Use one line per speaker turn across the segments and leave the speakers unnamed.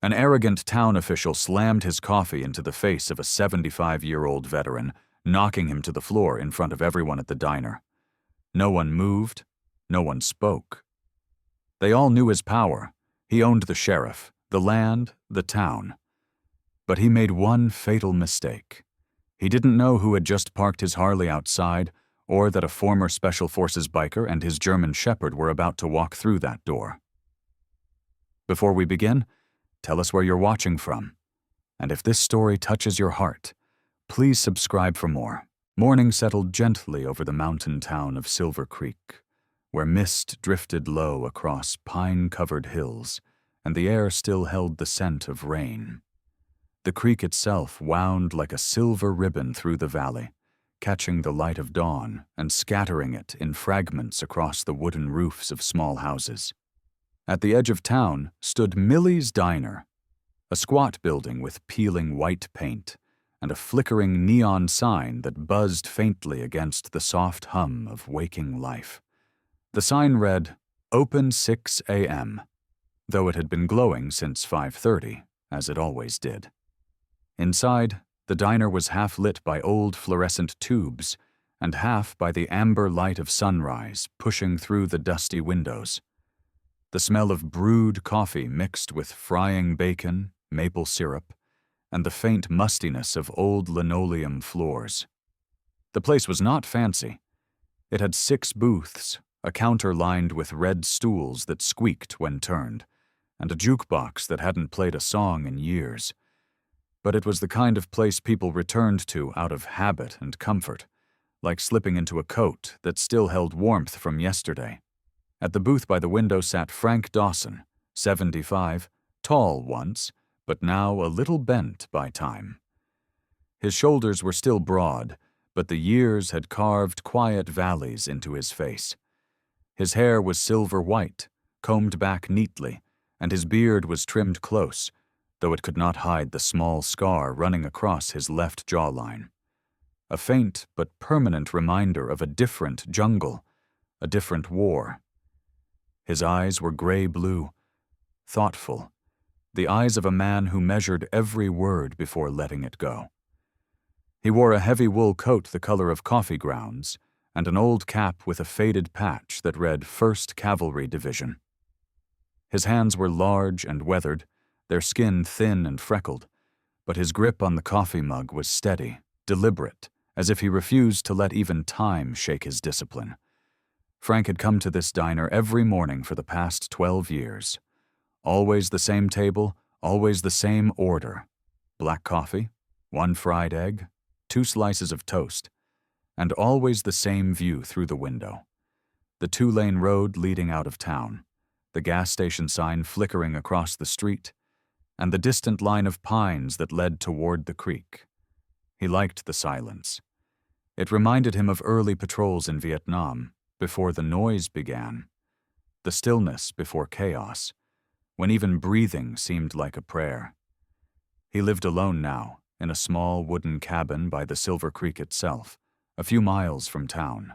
An arrogant town official slammed his coffee into the face of a 75-year-old veteran, knocking him to the floor in front of everyone at the diner. No one moved, no one spoke. They all knew his power. He owned the sheriff, the land, the town. But he made one fatal mistake. He didn't know who had just parked his Harley outside, or that a former Special Forces biker and his German Shepherd were about to walk through that door. Before we begin, tell us where you're watching from. And if this story touches your heart, please subscribe for more. Morning settled gently over the mountain town of Silver Creek, where mist drifted low across pine-covered hills, and the air still held the scent of rain. The creek itself wound like a silver ribbon through the valley, catching the light of dawn and scattering it in fragments across the wooden roofs of small houses. At the edge of town stood Millie's Diner, a squat building with peeling white paint and a flickering neon sign that buzzed faintly against the soft hum of waking life. The sign read, "Open 6 a.m., though it had been glowing since 5:30, as it always did. Inside, the diner was half lit by old fluorescent tubes and half by the amber light of sunrise pushing through the dusty windows. The smell of brewed coffee mixed with frying bacon, maple syrup, and the faint mustiness of old linoleum floors. The place was not fancy. It had 6 booths, a counter lined with red stools that squeaked when turned, and a jukebox that hadn't played a song in years. But it was the kind of place people returned to out of habit and comfort, like slipping into a coat that still held warmth from yesterday. At the booth by the window sat Frank Dawson, 75, tall once, but now a little bent by time. His shoulders were still broad, but the years had carved quiet valleys into his face. His hair was silver white, combed back neatly, and his beard was trimmed close, though it could not hide the small scar running across his left jawline. A faint but permanent reminder of a different jungle, a different war. His eyes were gray-blue, thoughtful, the eyes of a man who measured every word before letting it go. He wore a heavy wool coat the color of coffee grounds and an old cap with a faded patch that read 1st Cavalry Division. His hands were large and weathered, their skin thin and freckled, but his grip on the coffee mug was steady, deliberate, as if he refused to let even time shake his discipline. Frank had come to this diner every morning for the past 12 years. Always the same table, always the same order. Black coffee, 1 fried egg, 2 slices of toast, and always the same view through the window. The 2-lane road leading out of town, the gas station sign flickering across the street, and the distant line of pines that led toward the creek. He liked the silence. It reminded him of early patrols in Vietnam, before the noise began, the stillness before chaos, when even breathing seemed like a prayer. He lived alone now, in a small wooden cabin by the Silver Creek itself, a few miles from town.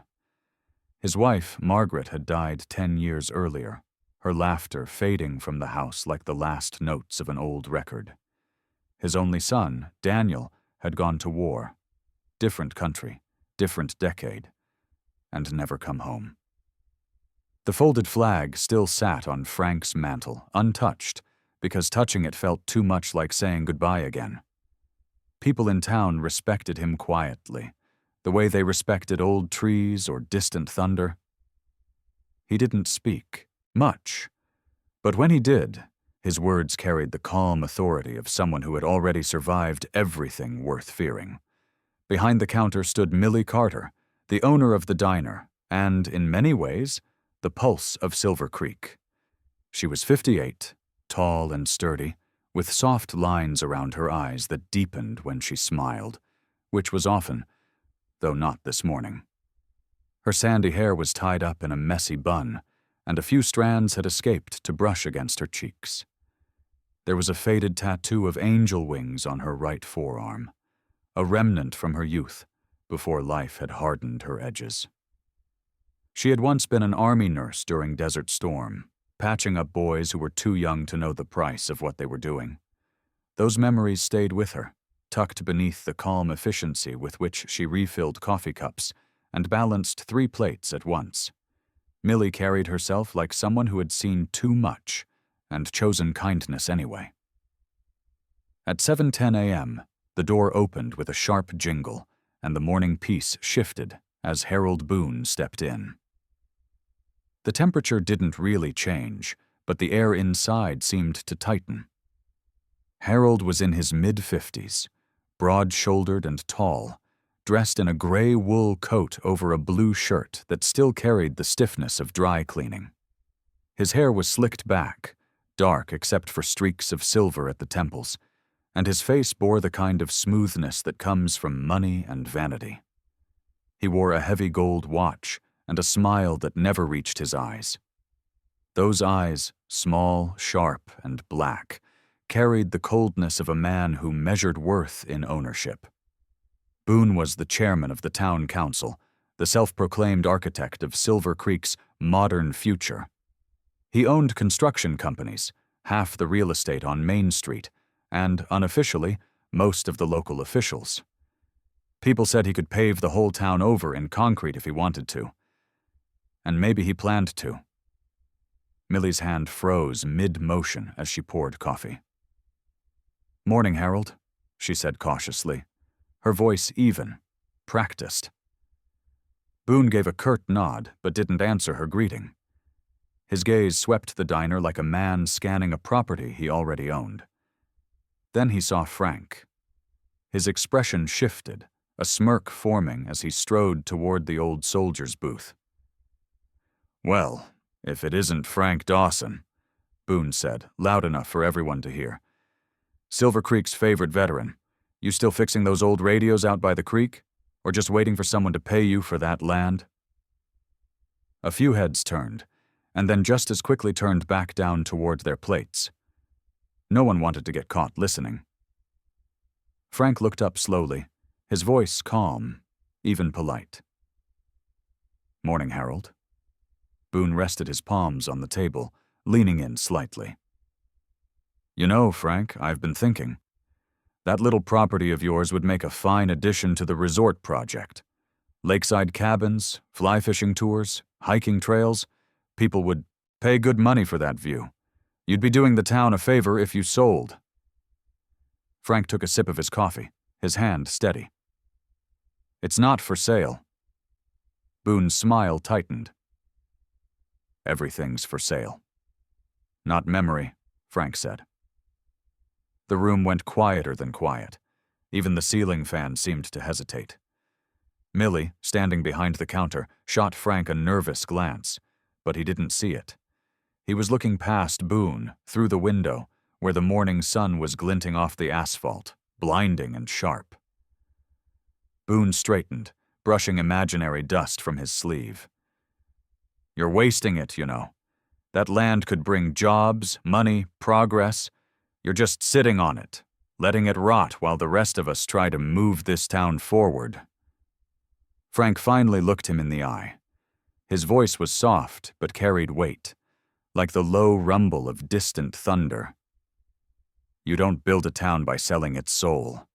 His wife, Margaret, had died 10 years earlier, her laughter fading from the house like the last notes of an old record. His only son, Daniel, had gone to war. Different country, different decade, and never come home. The folded flag still sat on Frank's mantel, untouched, because touching it felt too much like saying goodbye again. People in town respected him quietly, the way they respected old trees or distant thunder. He didn't speak. Much. But when he did, his words carried the calm authority of someone who had already survived everything worth fearing. Behind the counter stood Millie Carter, the owner of the diner, and, in many ways, the pulse of Silver Creek. She was 58, tall and sturdy, with soft lines around her eyes that deepened when she smiled, which was often, though not this morning. Her sandy hair was tied up in a messy bun, and a few strands had escaped to brush against her cheeks. There was a faded tattoo of angel wings on her right forearm, a remnant from her youth, before life had hardened her edges. She had once been an army nurse during Desert Storm, patching up boys who were too young to know the price of what they were doing. Those memories stayed with her, tucked beneath the calm efficiency with which she refilled coffee cups and balanced 3 plates at once. Millie carried herself like someone who had seen too much and chosen kindness anyway. At 7:10 a.m., the door opened with a sharp jingle, and the morning peace shifted as Harold Boone stepped in. The temperature didn't really change, but the air inside seemed to tighten. Harold was in his mid-50s, broad-shouldered and tall, dressed in a gray wool coat over a blue shirt that still carried the stiffness of dry cleaning. His hair was slicked back, dark except for streaks of silver at the temples, and his face bore the kind of smoothness that comes from money and vanity. He wore a heavy gold watch and a smile that never reached his eyes. Those eyes, small, sharp, and black, carried the coldness of a man who measured worth in ownership. Boone was the chairman of the town council, the self-proclaimed architect of Silver Creek's modern future. He owned construction companies, half the real estate on Main Street, and, unofficially, most of the local officials. People said he could pave the whole town over in concrete if he wanted to. And maybe he planned to. Millie's hand froze mid-motion as she poured coffee. "Morning, Harold," she said cautiously, her voice even, practiced. Boone gave a curt nod but didn't answer her greeting. His gaze swept the diner like a man scanning a property he already owned. Then he saw Frank. His expression shifted, a smirk forming as he strode toward the old soldier's booth. "Well, if it isn't Frank Dawson," Boone said, loud enough for everyone to hear. "Silver Creek's favorite veteran. You still fixing those old radios out by the creek? Or just waiting for someone to pay you for that land?" A few heads turned, and then just as quickly turned back down toward their plates. No one wanted to get caught listening. Frank looked up slowly, his voice calm, even polite. "Morning, Harold." Boone rested his palms on the table, leaning in slightly. "You know, Frank, I've been thinking. That little property of yours would make a fine addition to the resort project. Lakeside cabins, fly fishing tours, hiking trails. People would pay good money for that view. You'd be doing the town a favor if you sold." Frank took a sip of his coffee, his hand steady. "It's not for sale." Boone's smile tightened. "Everything's for sale." "Not memory," Frank said. The room went quieter than quiet. Even the ceiling fan seemed to hesitate. Millie, standing behind the counter, shot Frank a nervous glance, but he didn't see it. He was looking past Boone, through the window, where the morning sun was glinting off the asphalt, blinding and sharp. Boone straightened, brushing imaginary dust from his sleeve. "You're wasting it, you know. That land could bring jobs, money, progress. You're just sitting on it, letting it rot while the rest of us try to move this town forward." Frank finally looked him in the eye. His voice was soft but carried weight, like the low rumble of distant thunder. "You don't build a town by selling its soul."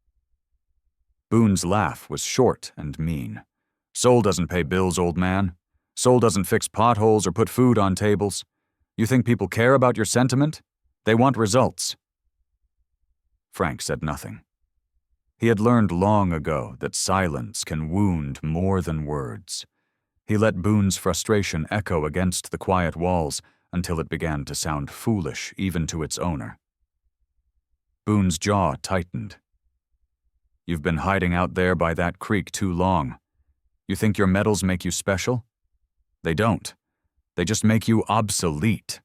Boone's laugh was short and mean. "Soul doesn't pay bills, old man. Soul doesn't fix potholes or put food on tables. You think people care about your sentiment? They want results." Frank said nothing. He had learned long ago that silence can wound more than words. He let Boone's frustration echo against the quiet walls until it began to sound foolish even to its owner. Boone's jaw tightened. "You've been hiding out there by that creek too long. You think your medals make you special? They don't. They just make you obsolete."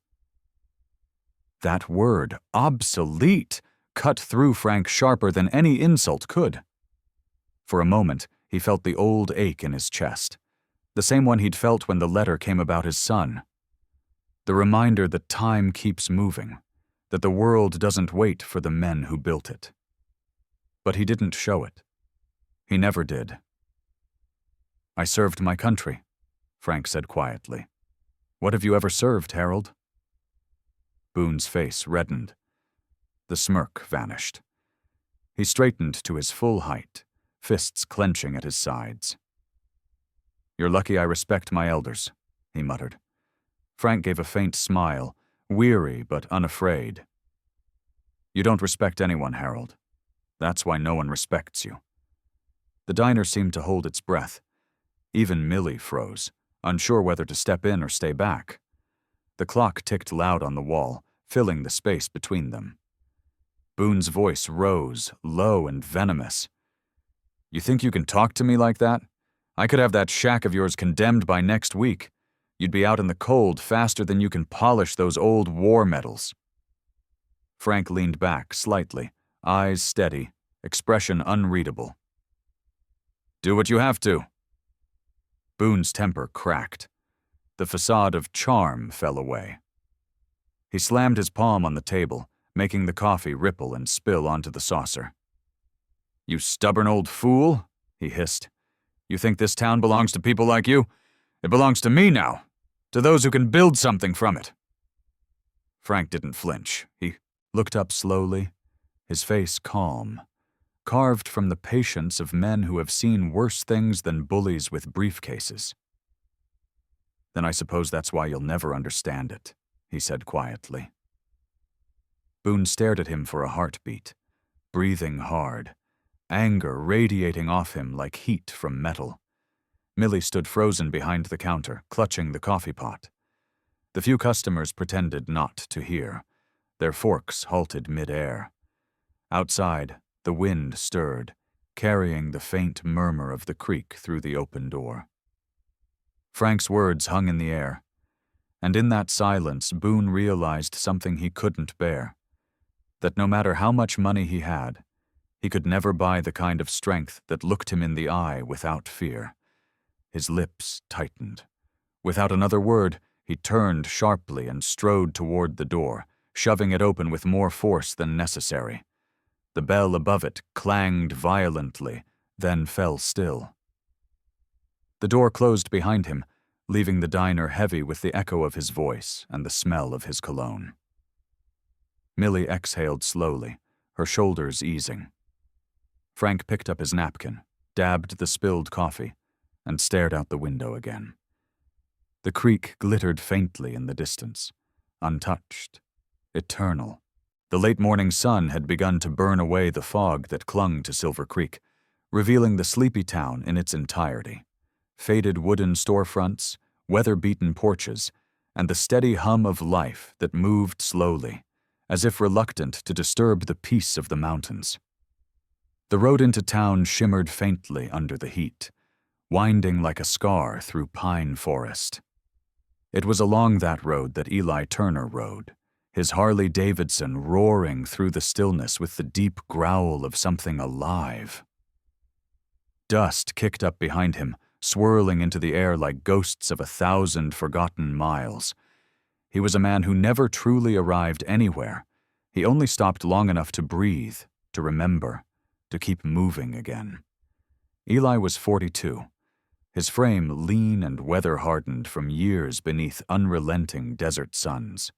That word, obsolete, cut through Frank sharper than any insult could. For a moment, he felt the old ache in his chest, the same one he'd felt when the letter came about his son. The reminder that time keeps moving, that the world doesn't wait for the men who built it. But he didn't show it. He never did. "I served my country," Frank said quietly. "What have you ever served, Harold?" Boone's face reddened. The smirk vanished. He straightened to his full height, fists clenching at his sides. "You're lucky I respect my elders," he muttered. Frank gave a faint smile, weary but unafraid. "You don't respect anyone, Harold. That's why no one respects you." The diner seemed to hold its breath. Even Millie froze, unsure whether to step in or stay back. The clock ticked loud on the wall, filling the space between them. Boone's voice rose, low and venomous. "You think you can talk to me like that? I could have that shack of yours condemned by next week. You'd be out in the cold faster than you can polish those old war medals." Frank leaned back slightly, eyes steady, expression unreadable. "Do what you have to." Boone's temper cracked. The facade of charm fell away. He slammed his palm on the table, making the coffee ripple and spill onto the saucer. "You stubborn old fool," he hissed. "You think this town belongs to people like you? It belongs to me now, to those who can build something from it." Frank didn't flinch. He looked up slowly, his face calm, carved from the patience of men who have seen worse things than bullies with briefcases. "Then I suppose that's why you'll never understand it," he said quietly. Boone stared at him for a heartbeat, breathing hard, anger radiating off him like heat from metal. Millie stood frozen behind the counter, clutching the coffee pot. The few customers pretended not to hear. Their forks halted mid-air. Outside, the wind stirred, carrying the faint murmur of the creek through the open door. Frank's words hung in the air, and in that silence Boone realized something he couldn't bear, that no matter how much money he had, he could never buy the kind of strength that looked him in the eye without fear. His lips tightened. Without another word, he turned sharply and strode toward the door, shoving it open with more force than necessary. The bell above it clanged violently, then fell still. The door closed behind him, leaving the diner heavy with the echo of his voice and the smell of his cologne. Millie exhaled slowly, her shoulders easing. Frank picked up his napkin, dabbed the spilled coffee, and stared out the window again. The creek glittered faintly in the distance, untouched, eternal. The late morning sun had begun to burn away the fog that clung to Silver Creek, revealing the sleepy town in its entirety. Faded wooden storefronts, weather-beaten porches, and the steady hum of life that moved slowly, as if reluctant to disturb the peace of the mountains. The road into town shimmered faintly under the heat, winding like a scar through pine forest. It was along that road that Eli Turner rode, his Harley-Davidson roaring through the stillness with the deep growl of something alive. Dust kicked up behind him, swirling into the air like ghosts of 1,000 forgotten miles. He was a man who never truly arrived anywhere. He only stopped long enough to breathe, to remember, to keep moving again. Eli was 42, his frame lean and weather-hardened from years beneath unrelenting desert suns.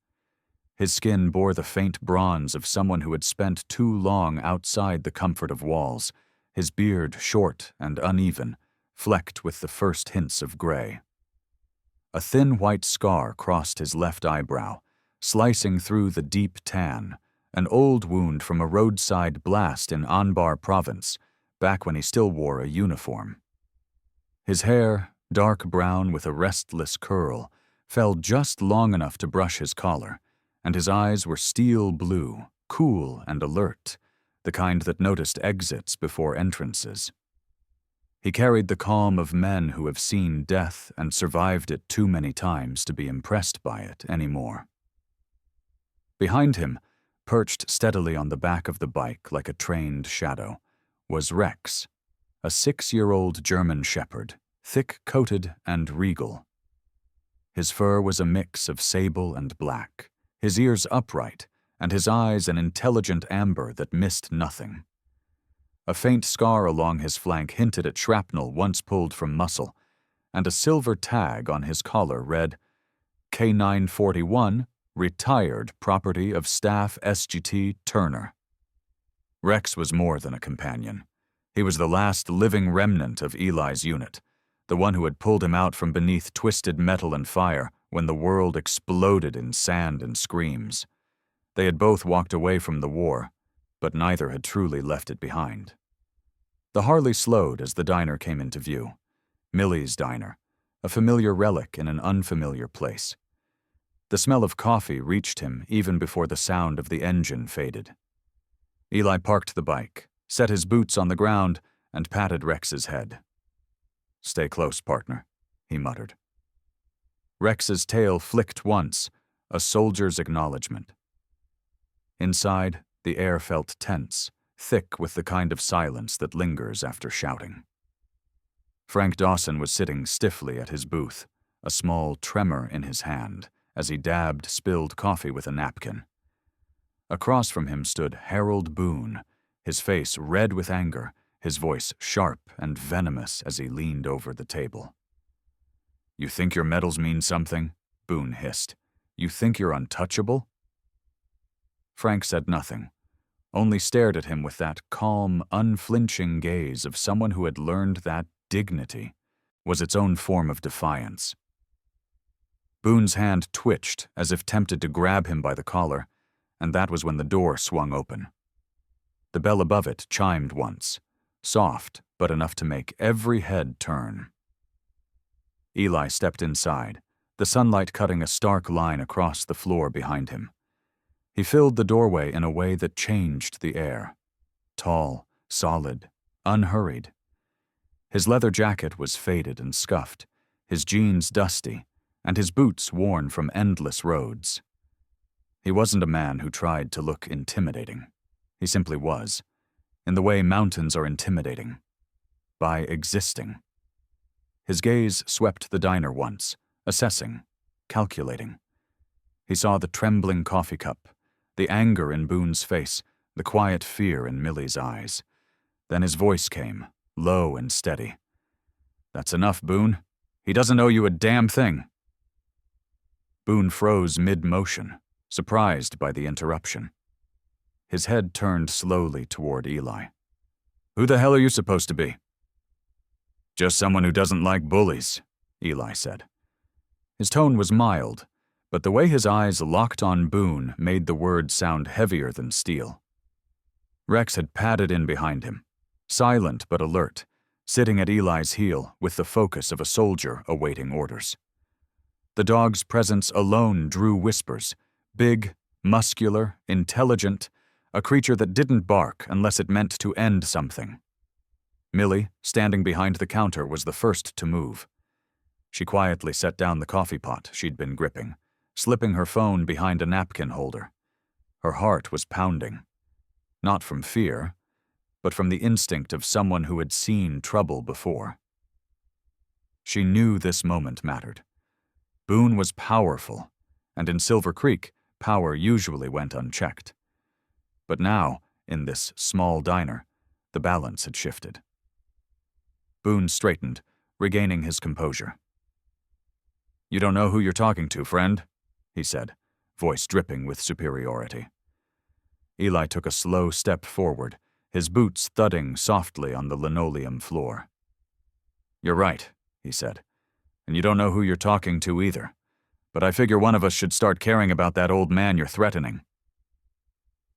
His skin bore the faint bronze of someone who had spent too long outside the comfort of walls, his beard short and uneven, flecked with the first hints of gray. A thin white scar crossed his left eyebrow, slicing through the deep tan, an old wound from a roadside blast in Anbar province, back when he still wore a uniform. His hair, dark brown with a restless curl, fell just long enough to brush his collar, and his eyes were steel blue, cool and alert, the kind that noticed exits before entrances. He carried the calm of men who have seen death and survived it too many times to be impressed by it anymore. Behind him, perched steadily on the back of the bike like a trained shadow, was Rex, a 6-year-old German shepherd, thick-coated and regal. His fur was a mix of sable and black, his ears upright, and his eyes an intelligent amber that missed nothing. A faint scar along his flank hinted at shrapnel once pulled from muscle, and a silver tag on his collar read, K941, retired property of Staff SGT Turner. Rex was more than a companion. He was the last living remnant of Eli's unit, the one who had pulled him out from beneath twisted metal and fire when the world exploded in sand and screams. They had both walked away from the war, but neither had truly left it behind. The Harley slowed as the diner came into view. Millie's diner, a familiar relic in an unfamiliar place. The smell of coffee reached him even before the sound of the engine faded. Eli parked the bike, set his boots on the ground, and patted Rex's head. "Stay close, partner," he muttered. Rex's tail flicked once, a soldier's acknowledgement. Inside, the air felt tense, thick with the kind of silence that lingers after shouting. Frank Dawson was sitting stiffly at his booth, a small tremor in his hand, as he dabbed spilled coffee with a napkin. Across from him stood Harold Boone, his face red with anger, his voice sharp and venomous as he leaned over the table. "You think your medals mean something?" Boone hissed. "You think you're untouchable?" Frank said nothing, only stared at him with that calm, unflinching gaze of someone who had learned that dignity was its own form of defiance. Boone's hand twitched as if tempted to grab him by the collar, and that was when the door swung open. The bell above it chimed once, soft but enough to make every head turn. Eli stepped inside, the sunlight cutting a stark line across the floor behind him. He filled the doorway in a way that changed the air. Tall, solid, unhurried. His leather jacket was faded and scuffed, his jeans dusty, and his boots worn from endless roads. He wasn't a man who tried to look intimidating. He simply was, in the way mountains are intimidating, by existing. His gaze swept the diner once, assessing, calculating. He saw the trembling coffee cup, the anger in Boone's face, the quiet fear in Millie's eyes. Then his voice came, low and steady. "That's enough, Boone. He doesn't owe you a damn thing." Boone froze mid-motion, surprised by the interruption. His head turned slowly toward Eli. "Who the hell are you supposed to be?" "Just someone who doesn't like bullies," Eli said. His tone was mild, but the way his eyes locked on Boone made the words sound heavier than steel. Rex had padded in behind him, silent but alert, sitting at Eli's heel with the focus of a soldier awaiting orders. The dog's presence alone drew whispers, big, muscular, intelligent, a creature that didn't bark unless it meant to end something. Millie, standing behind the counter, was the first to move. She quietly set down the coffee pot she'd been gripping, slipping her phone behind a napkin holder. Her heart was pounding, not from fear, but from the instinct of someone who had seen trouble before. She knew this moment mattered. Boone was powerful, and in Silver Creek, power usually went unchecked. But now, in this small diner, the balance had shifted. Boone straightened, regaining his composure. "You don't know who you're talking to, friend," he said, voice dripping with superiority. Eli took a slow step forward, his boots thudding softly on the linoleum floor. "You're right," he said, "and you don't know who you're talking to either. But I figure one of us should start caring about that old man you're threatening."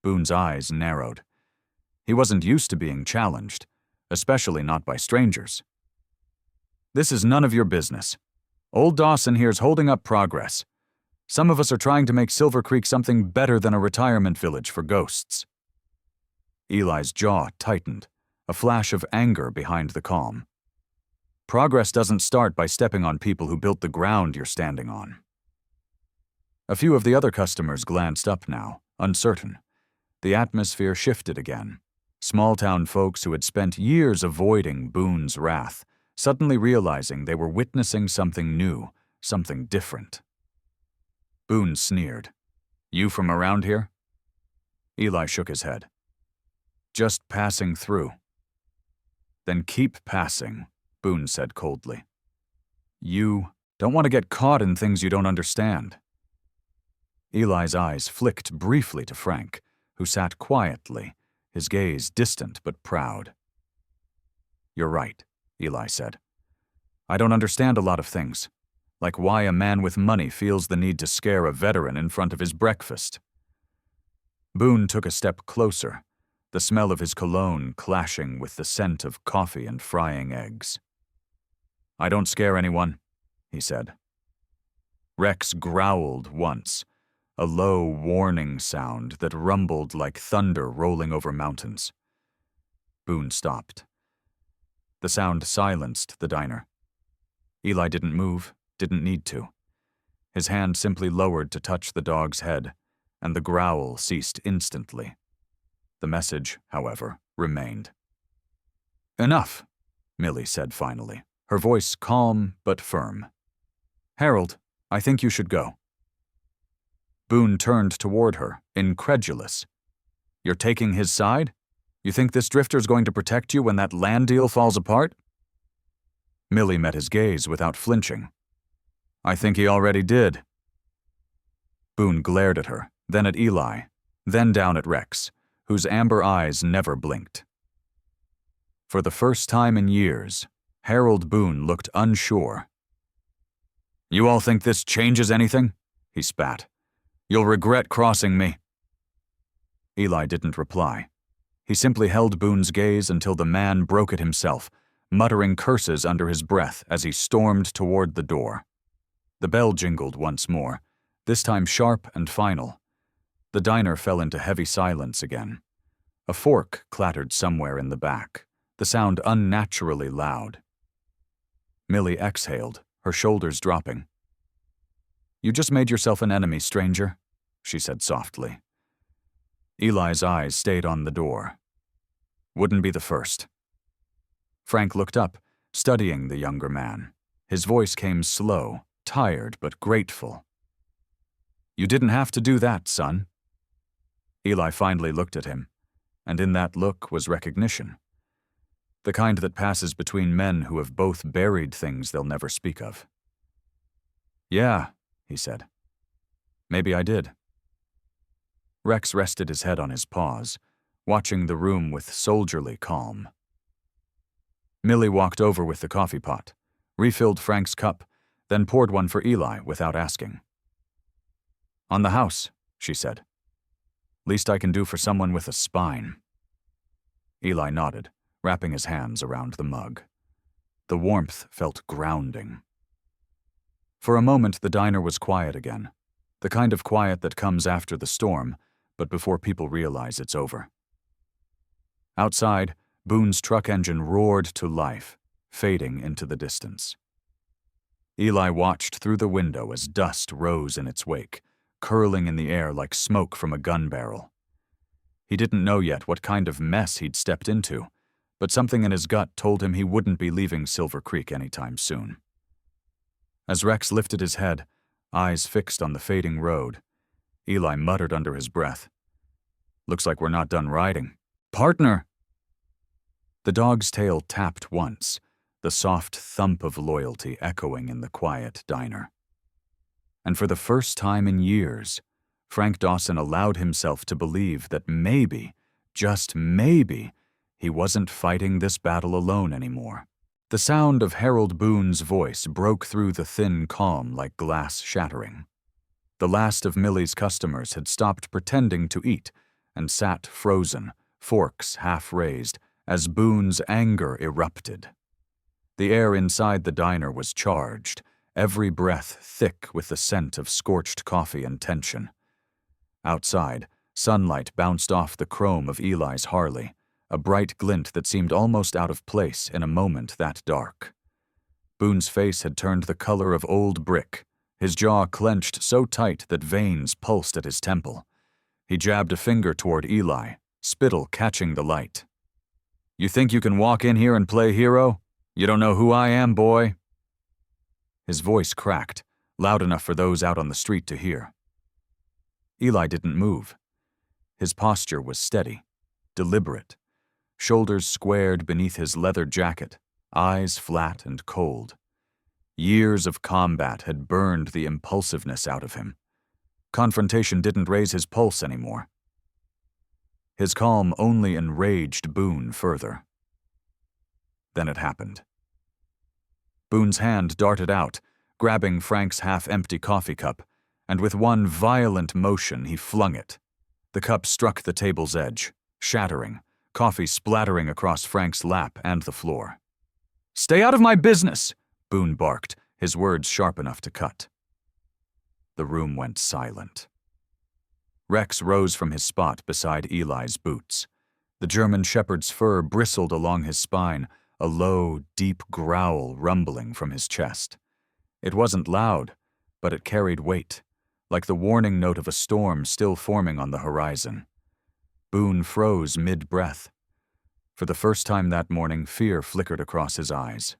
Boone's eyes narrowed. He wasn't used to being challenged, especially not by strangers. "This is none of your business. Old Dawson here's holding up progress. Some of us are trying to make Silver Creek something better than a retirement village for ghosts." Eli's jaw tightened, a flash of anger behind the calm. "Progress doesn't start by stepping on people who built the ground you're standing on." A few of the other customers glanced up now, uncertain. The atmosphere shifted again. Small-town folks who had spent years avoiding Boone's wrath, suddenly realizing they were witnessing something new, something different. Boone sneered. "You from around here?" Eli shook his head. "Just passing through." "Then keep passing," Boone said coldly. "You don't want to get caught in things you don't understand." Eli's eyes flicked briefly to Frank, who sat quietly, his gaze distant but proud. "You're right," Eli said. "I don't understand a lot of things, like why a man with money feels the need to scare a veteran in front of his breakfast." Boone took a step closer, the smell of his cologne clashing with the scent of coffee and frying eggs. "I don't scare anyone," he said. Rex growled once, a low, warning sound that rumbled like thunder rolling over mountains. Boone stopped. The sound silenced the diner. Eli didn't move, didn't need to. His hand simply lowered to touch the dog's head, and the growl ceased instantly. The message, however, remained. "Enough," Millie said finally, her voice calm but firm. "Harold, I think you should go." Boone turned toward her, incredulous. "You're taking his side? You think this drifter's going to protect you when that land deal falls apart?" Millie met his gaze without flinching. "I think he already did." Boone glared at her, then at Eli, then down at Rex, whose amber eyes never blinked. For the first time in years, Harold Boone looked unsure. "You all think this changes anything?" he spat. "You'll regret crossing me." Eli didn't reply. He simply held Boone's gaze until the man broke it himself, muttering curses under his breath as he stormed toward the door. The bell jingled once more, this time sharp and final. The diner fell into heavy silence again. A fork clattered somewhere in the back, the sound unnaturally loud. Millie exhaled, her shoulders dropping. "You just made yourself an enemy, stranger," she said softly. Eli's eyes stayed on the door. "Wouldn't be the first." Frank looked up, studying the younger man. His voice came slow, tired but grateful. "You didn't have to do that, son." Eli finally looked at him, and in that look was recognition. The kind that passes between men who have both buried things they'll never speak of. "Yeah," he said. "Maybe I did." Rex rested his head on his paws, watching the room with soldierly calm. Millie walked over with the coffee pot, refilled Frank's cup, then poured one for Eli without asking. "On the house," she said. "Least I can do for someone with a spine." Eli nodded, wrapping his hands around the mug. The warmth felt grounding. For a moment, the diner was quiet again, the kind of quiet that comes after the storm, but before people realize it's over. Outside, Boone's truck engine roared to life, fading into the distance. Eli watched through the window as dust rose in its wake, curling in the air like smoke from a gun barrel. He didn't know yet what kind of mess he'd stepped into, but something in his gut told him he wouldn't be leaving Silver Creek anytime soon. As Rex lifted his head, eyes fixed on the fading road, Eli muttered under his breath, "Looks like we're not done riding. Partner!" The dog's tail tapped once, the soft thump of loyalty echoing in the quiet diner. And for the first time in years, Frank Dawson allowed himself to believe that maybe, just maybe, he wasn't fighting this battle alone anymore. The sound of Harold Boone's voice broke through the thin calm like glass shattering. The last of Millie's customers had stopped pretending to eat and sat frozen, forks half raised, as Boone's anger erupted. The air inside the diner was charged, every breath thick with the scent of scorched coffee and tension. Outside, sunlight bounced off the chrome of Eli's Harley, a bright glint that seemed almost out of place in a moment that dark. Boone's face had turned the color of old brick, his jaw clenched so tight that veins pulsed at his temple. He jabbed a finger toward Eli, spittle catching the light. "You think you can walk in here and play hero? You don't know who I am, boy." His voice cracked, loud enough for those out on the street to hear. Eli didn't move. His posture was steady, deliberate, shoulders squared beneath his leather jacket, eyes flat and cold. Years of combat had burned the impulsiveness out of him. Confrontation didn't raise his pulse anymore. His calm only enraged Boone further. Then it happened. Boone's hand darted out, grabbing Frank's half-empty coffee cup, and with one violent motion he flung it. The cup struck the table's edge, shattering, coffee splattering across Frank's lap and the floor. "Stay out of my business!" Boone barked, his words sharp enough to cut. The room went silent. Rex rose from his spot beside Eli's boots. The German shepherd's fur bristled along his spine, a low, deep growl rumbling from his chest. It wasn't loud, but it carried weight, like the warning note of a storm still forming on the horizon. Boone froze mid-breath. For the first time that morning, fear flickered across his eyes.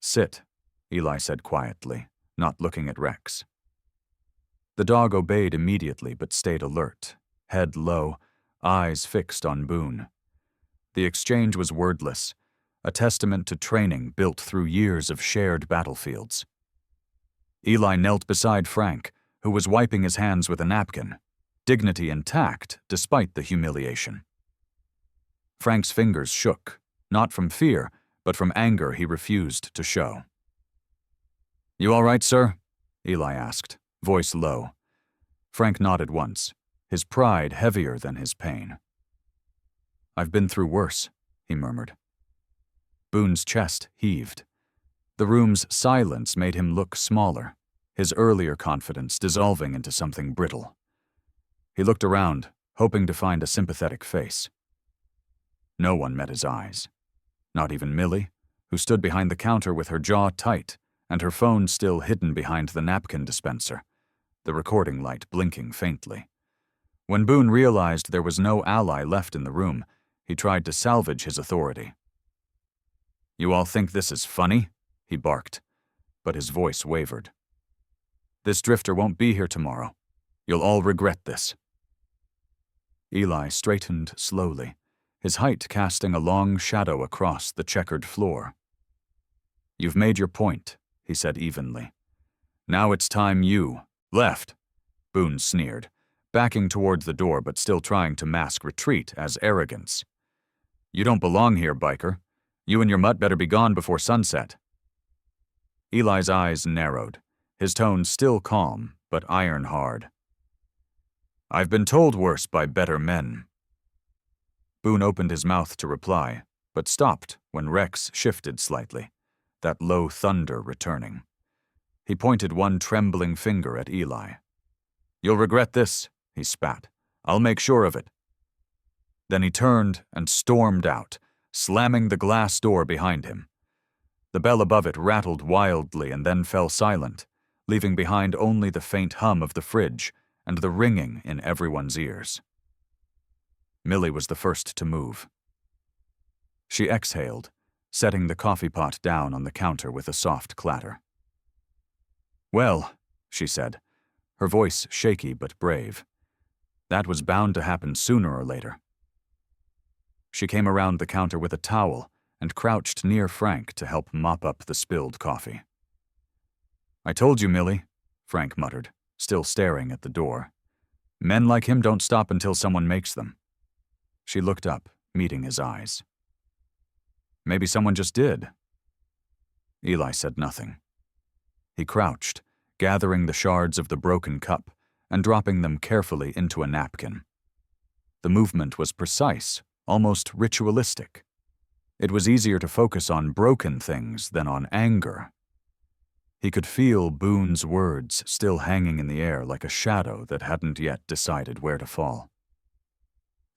"Sit," Eli said quietly, not looking at Rex. The dog obeyed immediately but stayed alert, head low, eyes fixed on Boone. The exchange was wordless, a testament to training built through years of shared battlefields. Eli knelt beside Frank, who was wiping his hands with a napkin, dignity intact despite the humiliation. Frank's fingers shook, not from fear, but from anger he refused to show. "You all right, sir?" Eli asked, voice low. Frank nodded once, his pride heavier than his pain. "I've been through worse," he murmured. Boone's chest heaved. The room's silence made him look smaller, his earlier confidence dissolving into something brittle. He looked around, hoping to find a sympathetic face. No one met his eyes. Not even Millie, who stood behind the counter with her jaw tight and her phone still hidden behind the napkin dispenser, the recording light blinking faintly. When Boone realized there was no ally left in the room, he tried to salvage his authority. "You all think this is funny?" he barked, but his voice wavered. "This drifter won't be here tomorrow. You'll all regret this." Eli straightened slowly, his height casting a long shadow across the checkered floor. "You've made your point," he said evenly. "Now it's time you left," Boone sneered, backing toward the door but still trying to mask retreat as arrogance. "You don't belong here, biker. You and your mutt better be gone before sunset." Eli's eyes narrowed, his tone still calm but iron hard. "I've been told worse by better men." Boone opened his mouth to reply, but stopped when Rex shifted slightly, that low thunder returning. He pointed one trembling finger at Eli. "You'll regret this," he spat. "I'll make sure of it." Then he turned and stormed out, slamming the glass door behind him. The bell above it rattled wildly and then fell silent, leaving behind only the faint hum of the fridge and the ringing in everyone's ears. Millie was the first to move. She exhaled, setting the coffee pot down on the counter with a soft clatter. "Well," she said, her voice shaky but brave, "that was bound to happen sooner or later." She came around the counter with a towel and crouched near Frank to help mop up the spilled coffee. "I told you, Millie," Frank muttered, still staring at the door. "Men like him don't stop until someone makes them." She looked up, meeting his eyes. "Maybe someone just did." Eli said nothing. He crouched, gathering the shards of the broken cup and dropping them carefully into a napkin. The movement was precise, almost ritualistic. It was easier to focus on broken things than on anger. He could feel Boone's words still hanging in the air like a shadow that hadn't yet decided where to fall.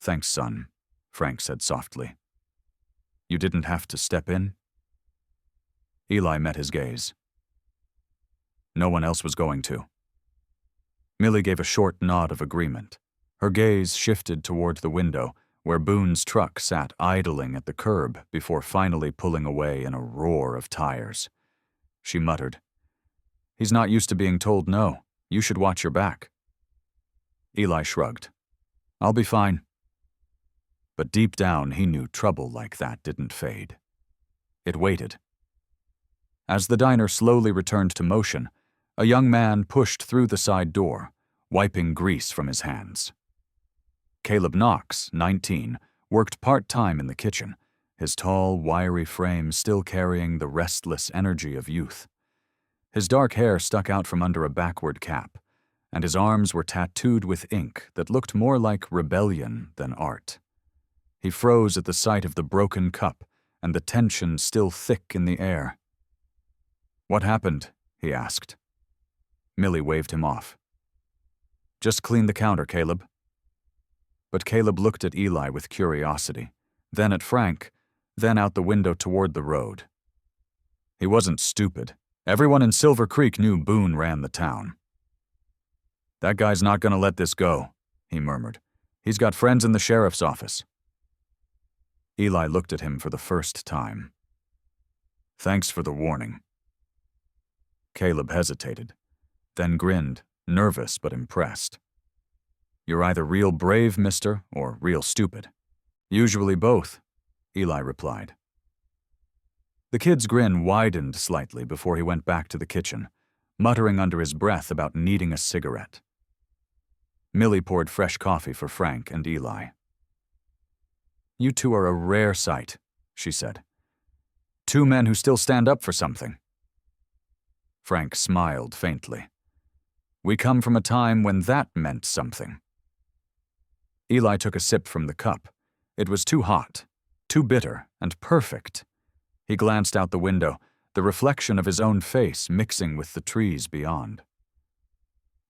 "Thanks, son," Frank said softly. "You didn't have to step in?" Eli met his gaze. "No one else was going to." Millie gave a short nod of agreement. Her gaze shifted toward the window, where Boone's truck sat idling at the curb before finally pulling away in a roar of tires. She muttered, "He's not used to being told no. You should watch your back." Eli shrugged. "I'll be fine." But deep down he knew trouble like that didn't fade. It waited. As the diner slowly returned to motion, A young man pushed through the side door, wiping grease from his hands. Caleb Knox, 19, worked part-time in the kitchen, his tall, wiry frame still carrying the restless energy of youth. His dark hair stuck out from under a backward cap, and his arms were tattooed with ink that looked more like rebellion than art. He froze at the sight of the broken cup and the tension still thick in the air. "What happened?" he asked. Millie waved him off. "Just clean the counter, Caleb." But Caleb looked at Eli with curiosity, then at Frank, then out the window toward the road. He wasn't stupid. Everyone in Silver Creek knew Boone ran the town. "That guy's not going to let this go," he murmured. "He's got friends in the sheriff's office." Eli looked at him for the first time. "Thanks for the warning." Caleb hesitated, then grinned, nervous but impressed. "You're either real brave, mister, or real stupid." "Usually both," Eli replied. The kid's grin widened slightly before he went back to the kitchen, muttering under his breath about needing a cigarette. Millie poured fresh coffee for Frank and Eli. "You two are a rare sight," she said. "Two men who still stand up for something." Frank smiled faintly. "We come from a time when that meant something." Eli took a sip from the cup. It was too hot, too bitter, and perfect. He glanced out the window, the reflection of his own face mixing with the trees beyond.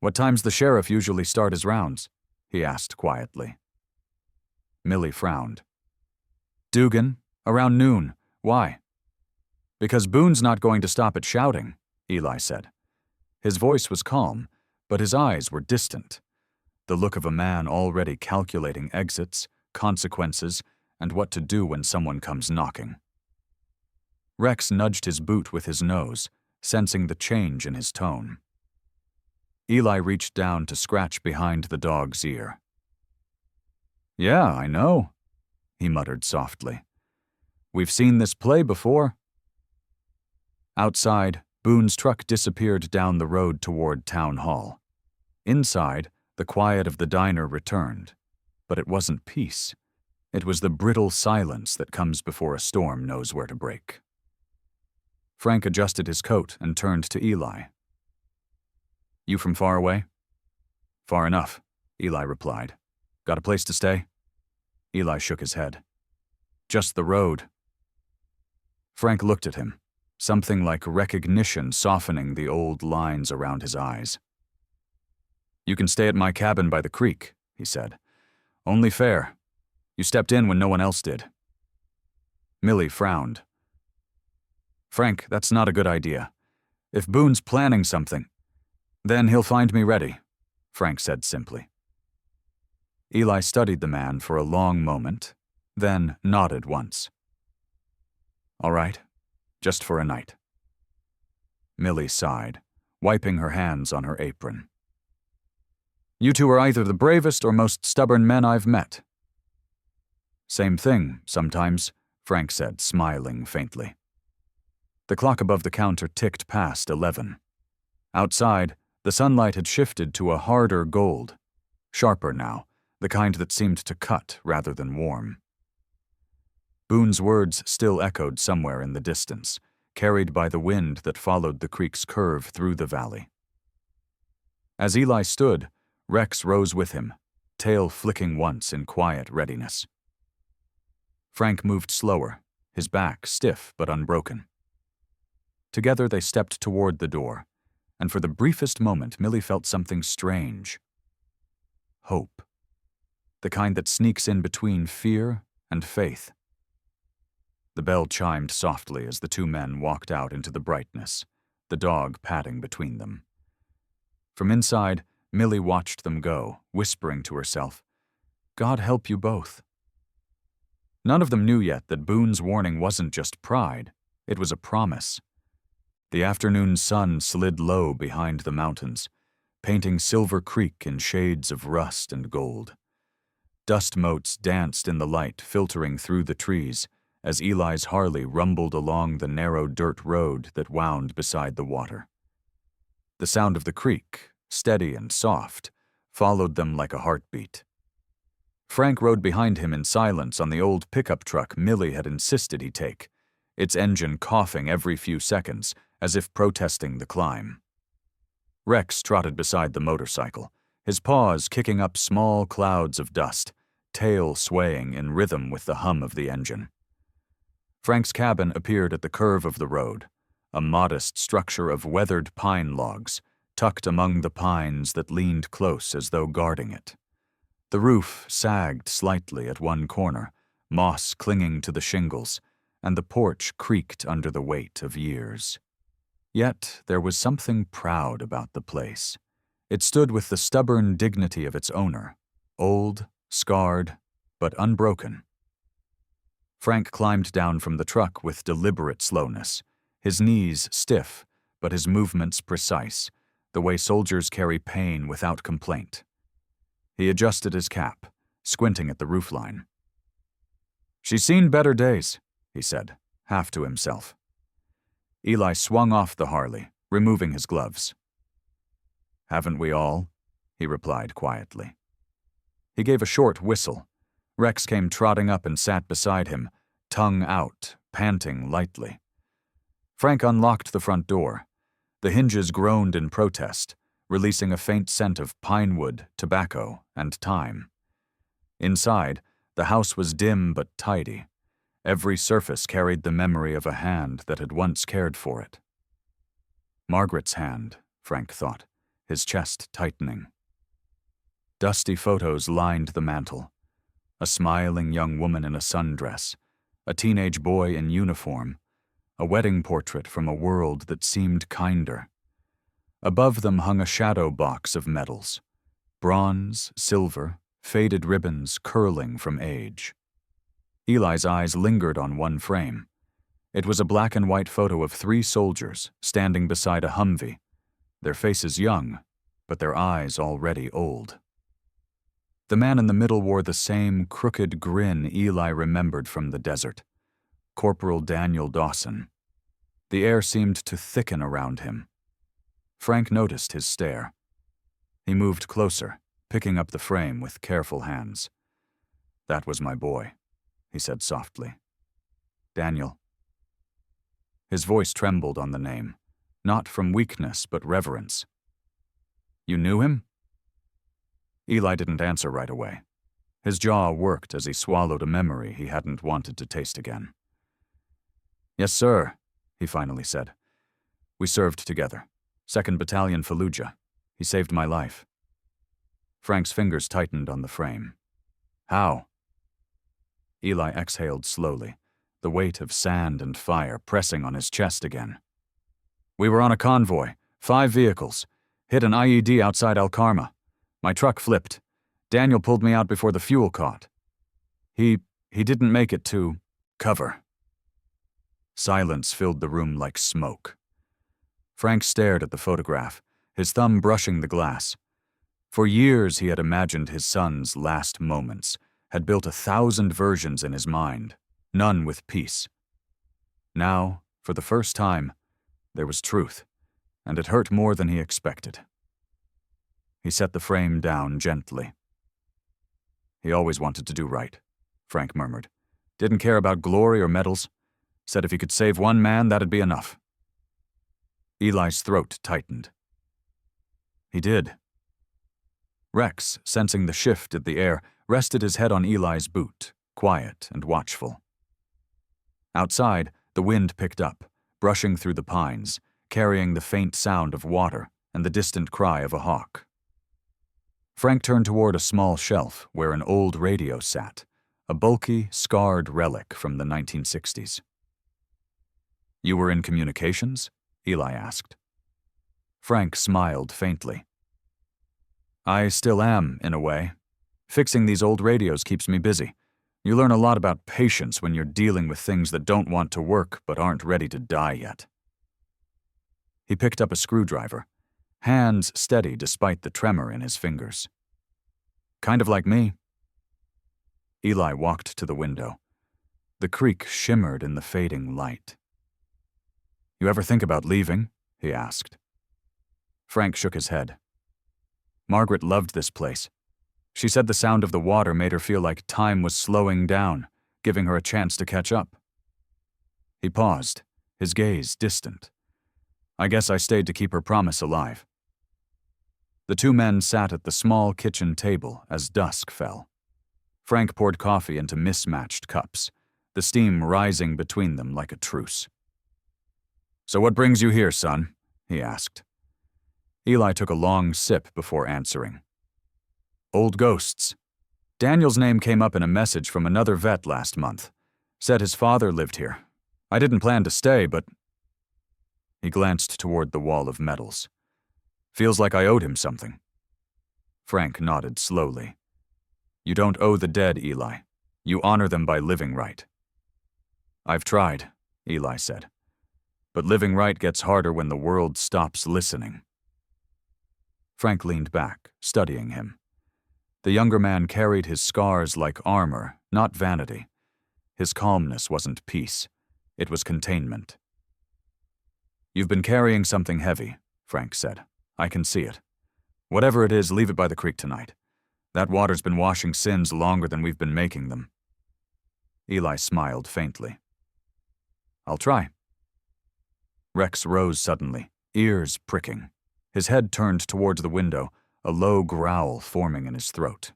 "What time's the sheriff usually start his rounds?" he asked quietly. Millie frowned. "Dugan, around noon. Why?" "Because Boone's not going to stop at shouting," Eli said. His voice was calm, but his eyes were distant, the look of a man already calculating exits, consequences, and what to do when someone comes knocking. Rex nudged his boot with his nose, sensing the change in his tone. Eli reached down to scratch behind the dog's ear. "Yeah, I know," he muttered softly. "We've seen this play before." Outside, Boone's truck disappeared down the road toward Town Hall. Inside, the quiet of the diner returned, but it wasn't peace. It was the brittle silence that comes before a storm knows where to break. Frank adjusted his coat and turned to Eli. "You from far away?" "Far enough," Eli replied. "Got a place to stay?" Eli shook his head. "Just the road." Frank looked at him, something like recognition softening the old lines around his eyes. "You can stay at my cabin by the creek," he said. "Only fair. You stepped in when no one else did." Millie frowned. "Frank, that's not a good idea. If Boone's planning something, then he'll find me ready," Frank said simply. Eli studied the man for a long moment, then nodded once. "All right, just for a night." Millie sighed, wiping her hands on her apron. "You two are either the bravest or most stubborn men I've met." "Same thing, sometimes," Frank said, smiling faintly. The clock above the counter ticked past 11. Outside, the sunlight had shifted to a harder gold, sharper now, the kind that seemed to cut rather than warm. Boone's words still echoed somewhere in the distance, carried by the wind that followed the creek's curve through the valley. As Eli stood, Rex rose with him, tail flicking once in quiet readiness. Frank moved slower, his back stiff but unbroken. Together they stepped toward the door, and for the briefest moment Millie felt something strange. Hope. The kind that sneaks in between fear and faith. The bell chimed softly as the two men walked out into the brightness, the dog padding between them. From inside, Millie watched them go, whispering to herself, "God help you both." None of them knew yet that Boone's warning wasn't just pride, it was a promise. The afternoon sun slid low behind the mountains, painting Silver Creek in shades of rust and gold. Dust motes danced in the light filtering through the trees as Eli's Harley rumbled along the narrow dirt road that wound beside the water. The sound of the creek, steady and soft, followed them like a heartbeat. Frank rode behind him in silence on the old pickup truck Millie had insisted he take, its engine coughing every few seconds, as if protesting the climb. Rex trotted beside the motorcycle, his paws kicking up small clouds of dust, tail swaying in rhythm with the hum of the engine. Frank's cabin appeared at the curve of the road, a modest structure of weathered pine logs, tucked among the pines that leaned close as though guarding it. The roof sagged slightly at one corner, moss clinging to the shingles, and the porch creaked under the weight of years. Yet there was something proud about the place. It stood with the stubborn dignity of its owner, old, scarred, but unbroken. Frank climbed down from the truck with deliberate slowness, his knees stiff, but his movements precise, the way soldiers carry pain without complaint. He adjusted his cap, squinting at the roofline. "She's seen better days," he said, half to himself. Eli swung off the Harley, removing his gloves. "Haven't we all?" he replied quietly. He gave a short whistle. Rex came trotting up and sat beside him, tongue out, panting lightly. Frank unlocked the front door. The hinges groaned in protest, releasing a faint scent of pine wood, tobacco, and thyme. Inside, the house was dim but tidy. Every surface carried the memory of a hand that had once cared for it. Margaret's hand, Frank thought, his chest tightening. Dusty photos lined the mantel. A smiling young woman in a sundress, a teenage boy in uniform, a wedding portrait from a world that seemed kinder. Above them hung a shadow box of medals, bronze, silver, faded ribbons curling from age. Eli's eyes lingered on one frame. It was a black and white photo of 3 soldiers standing beside a Humvee, their faces young, but their eyes already old. The man in the middle wore the same crooked grin Eli remembered from the desert. Corporal Daniel Dawson. The air seemed to thicken around him. Frank noticed his stare. He moved closer, picking up the frame with careful hands. "That was my boy," he said softly. "Daniel." His voice trembled on the name, not from weakness but reverence. "You knew him?" Eli didn't answer right away. His jaw worked as he swallowed a memory he hadn't wanted to taste again. "Yes, sir," he finally said. "We served together. 2nd Battalion Fallujah. He saved my life." Frank's fingers tightened on the frame. "How?" Eli exhaled slowly, the weight of sand and fire pressing on his chest again. "We were on a convoy, 5 vehicles, hit an IED outside Al Karma. My truck flipped. Daniel pulled me out before the fuel caught. He didn't make it to cover." Silence filled the room like smoke. Frank stared at the photograph, his thumb brushing the glass. For years he had imagined his son's last moments, had built 1,000 versions in his mind, none with peace. Now, for the first time, there was truth, and it hurt more than he expected. He set the frame down gently. "He always wanted to do right," Frank murmured. "Didn't care about glory or medals. Said if he could save one man, that'd be enough." Eli's throat tightened. "He did." Rex, sensing the shift in the air, rested his head on Eli's boot, quiet and watchful. Outside, the wind picked up, brushing through the pines, carrying the faint sound of water and the distant cry of a hawk. Frank turned toward a small shelf where an old radio sat, a bulky, scarred relic from the 1960s. "You were in communications?" Eli asked. Frank smiled faintly. "I still am, in a way. Fixing these old radios keeps me busy. You learn a lot about patience when you're dealing with things that don't want to work but aren't ready to die yet." He picked up a screwdriver, hands steady despite the tremor in his fingers. "Kind of like me." Eli walked to the window. The creek shimmered in the fading light. "You ever think about leaving?" he asked. Frank shook his head. Margaret loved this place. She said the sound of the water made her feel like time was slowing down, giving her a chance to catch up. He paused, his gaze distant. I guess I stayed to keep her promise alive. The two men sat at the small kitchen table as dusk fell. Frank poured coffee into mismatched cups, the steam rising between them like a truce. So what brings you here, son? He asked. Eli took a long sip before answering. Old ghosts. Daniel's name came up in a message from another vet last month. Said his father lived here. I didn't plan to stay, but... He glanced toward the wall of medals. Feels like I owed him something. Frank nodded slowly. You don't owe the dead, Eli. You honor them by living right. I've tried, Eli said. But living right gets harder when the world stops listening. Frank leaned back, studying him. The younger man carried his scars like armor, not vanity. His calmness wasn't peace. It was containment. You've been carrying something heavy, Frank said. I can see it. Whatever it is, leave it by the creek tonight. That water's been washing sins longer than we've been making them. Eli smiled faintly. I'll try. Rex rose suddenly, ears pricking. His head turned towards the window, a low growl forming in his throat.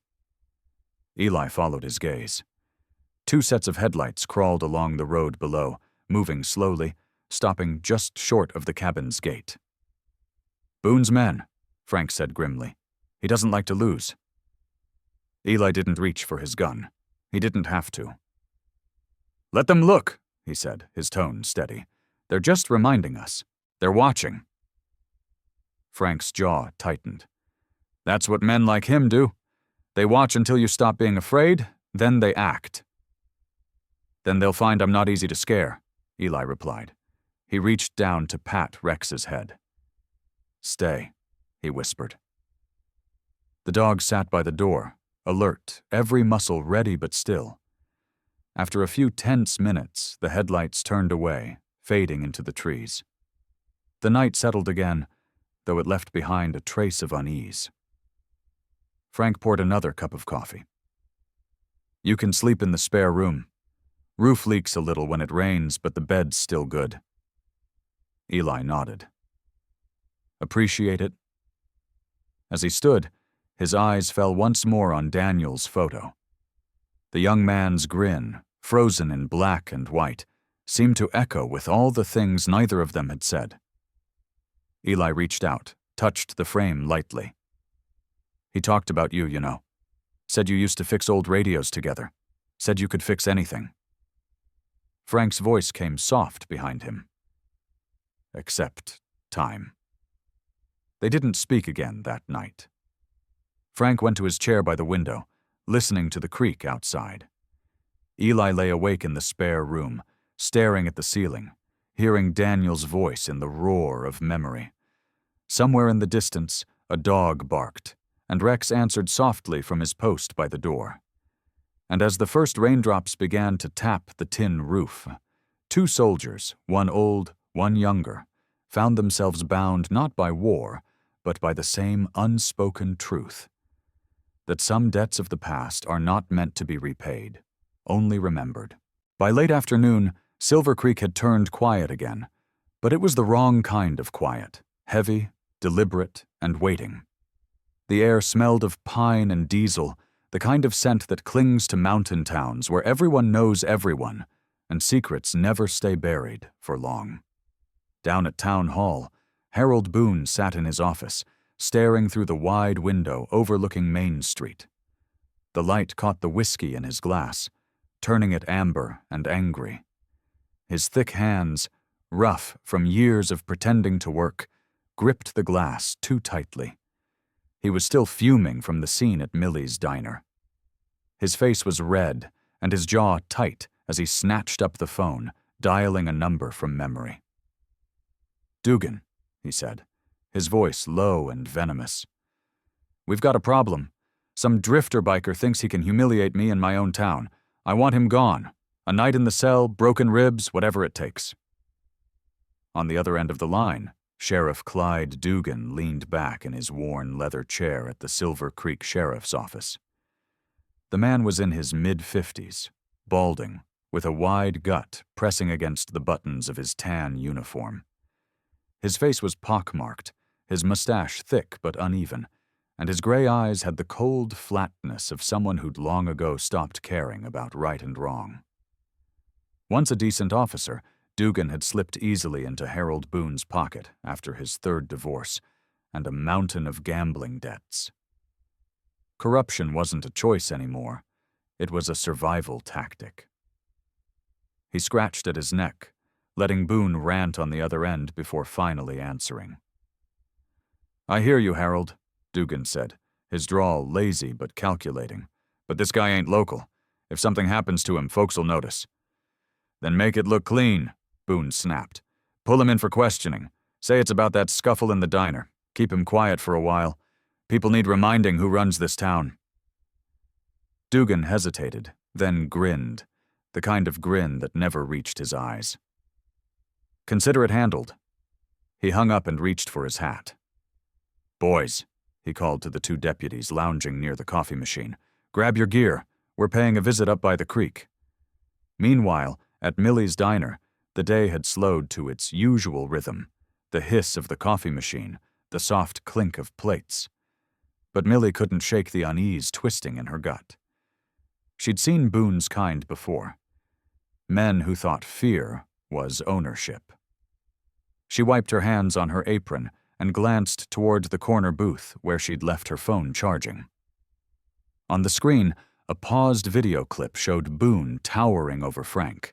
Eli followed his gaze. Two sets of headlights crawled along the road below, moving slowly, stopping just short of the cabin's gate. Boone's men, Frank said grimly. He doesn't like to lose. Eli didn't reach for his gun. He didn't have to. Let them look, he said, his tone steady. They're just reminding us. They're watching. Frank's jaw tightened. That's what men like him do. They watch until you stop being afraid, then they act. Then they'll find I'm not easy to scare, Eli replied. He reached down to pat Rex's head. Stay, he whispered. The dog sat by the door, alert, every muscle ready but still. After a few tense minutes, the headlights turned away, fading into the trees. The night settled again, though it left behind a trace of unease. Frank poured another cup of coffee. You can sleep in the spare room. Roof leaks a little when it rains, but the bed's still good. Eli nodded. Appreciate it? As he stood, his eyes fell once more on Daniel's photo. The young man's grin, frozen in black and white, seemed to echo with all the things neither of them had said. Eli reached out, touched the frame lightly. He talked about you, you know. Said you used to fix old radios together. Said you could fix anything. Frank's voice came soft behind him. Except time. They didn't speak again that night. Frank went to his chair by the window, listening to the creek outside. Eli lay awake in the spare room, staring at the ceiling, hearing Daniel's voice in the roar of memory. Somewhere in the distance, a dog barked, and Rex answered softly from his post by the door. And as the first raindrops began to tap the tin roof, two soldiers, one old, one younger, found themselves bound not by war, but by the same unspoken truth, that some debts of the past are not meant to be repaid, only remembered. By late afternoon, Silver Creek had turned quiet again, but it was the wrong kind of quiet, heavy, deliberate, and waiting. The air smelled of pine and diesel, the kind of scent that clings to mountain towns where everyone knows everyone, and secrets never stay buried for long. Down at Town Hall, Harold Boone sat in his office, staring through the wide window overlooking Main Street. The light caught the whiskey in his glass, turning it amber and angry. His thick hands, rough from years of pretending to work, gripped the glass too tightly. He was still fuming from the scene at Millie's diner. His face was red and his jaw tight as he snatched up the phone, dialing a number from memory. Dugan, he said, his voice low and venomous. We've got a problem. Some drifter biker thinks he can humiliate me in my own town. I want him gone. A night in the cell, broken ribs, whatever it takes. On the other end of the line, Sheriff Clyde Dugan leaned back in his worn leather chair at the Silver Creek Sheriff's office. The man was in his mid-50s, balding, with a wide gut pressing against the buttons of his tan uniform. His face was pockmarked, his mustache thick but uneven, and his gray eyes had the cold flatness of someone who'd long ago stopped caring about right and wrong. Once a decent officer, Dugan had slipped easily into Harold Boone's pocket after his third divorce and a mountain of gambling debts. Corruption wasn't a choice anymore. It was a survival tactic. He scratched at his neck, letting Boone rant on the other end before finally answering. "I hear you, Harold," Dugan said, his drawl lazy but calculating. "But this guy ain't local. If something happens to him, folks'll notice." "Then make it look clean," Boone snapped. "Pull him in for questioning. Say it's about that scuffle in the diner. Keep him quiet for a while. People need reminding who runs this town." Dugan hesitated, then grinned, the kind of grin that never reached his eyes. "Consider it handled." He hung up and reached for his hat. "Boys," he called to the two deputies lounging near the coffee machine, "grab your gear. We're paying a visit up by the creek." Meanwhile, at Millie's diner, the day had slowed to its usual rhythm, the hiss of the coffee machine, the soft clink of plates. But Millie couldn't shake the unease twisting in her gut. She'd seen Boone's kind before. Men who thought fear was ownership. She wiped her hands on her apron and glanced toward the corner booth where she'd left her phone charging. On the screen, a paused video clip showed Boone towering over Frank,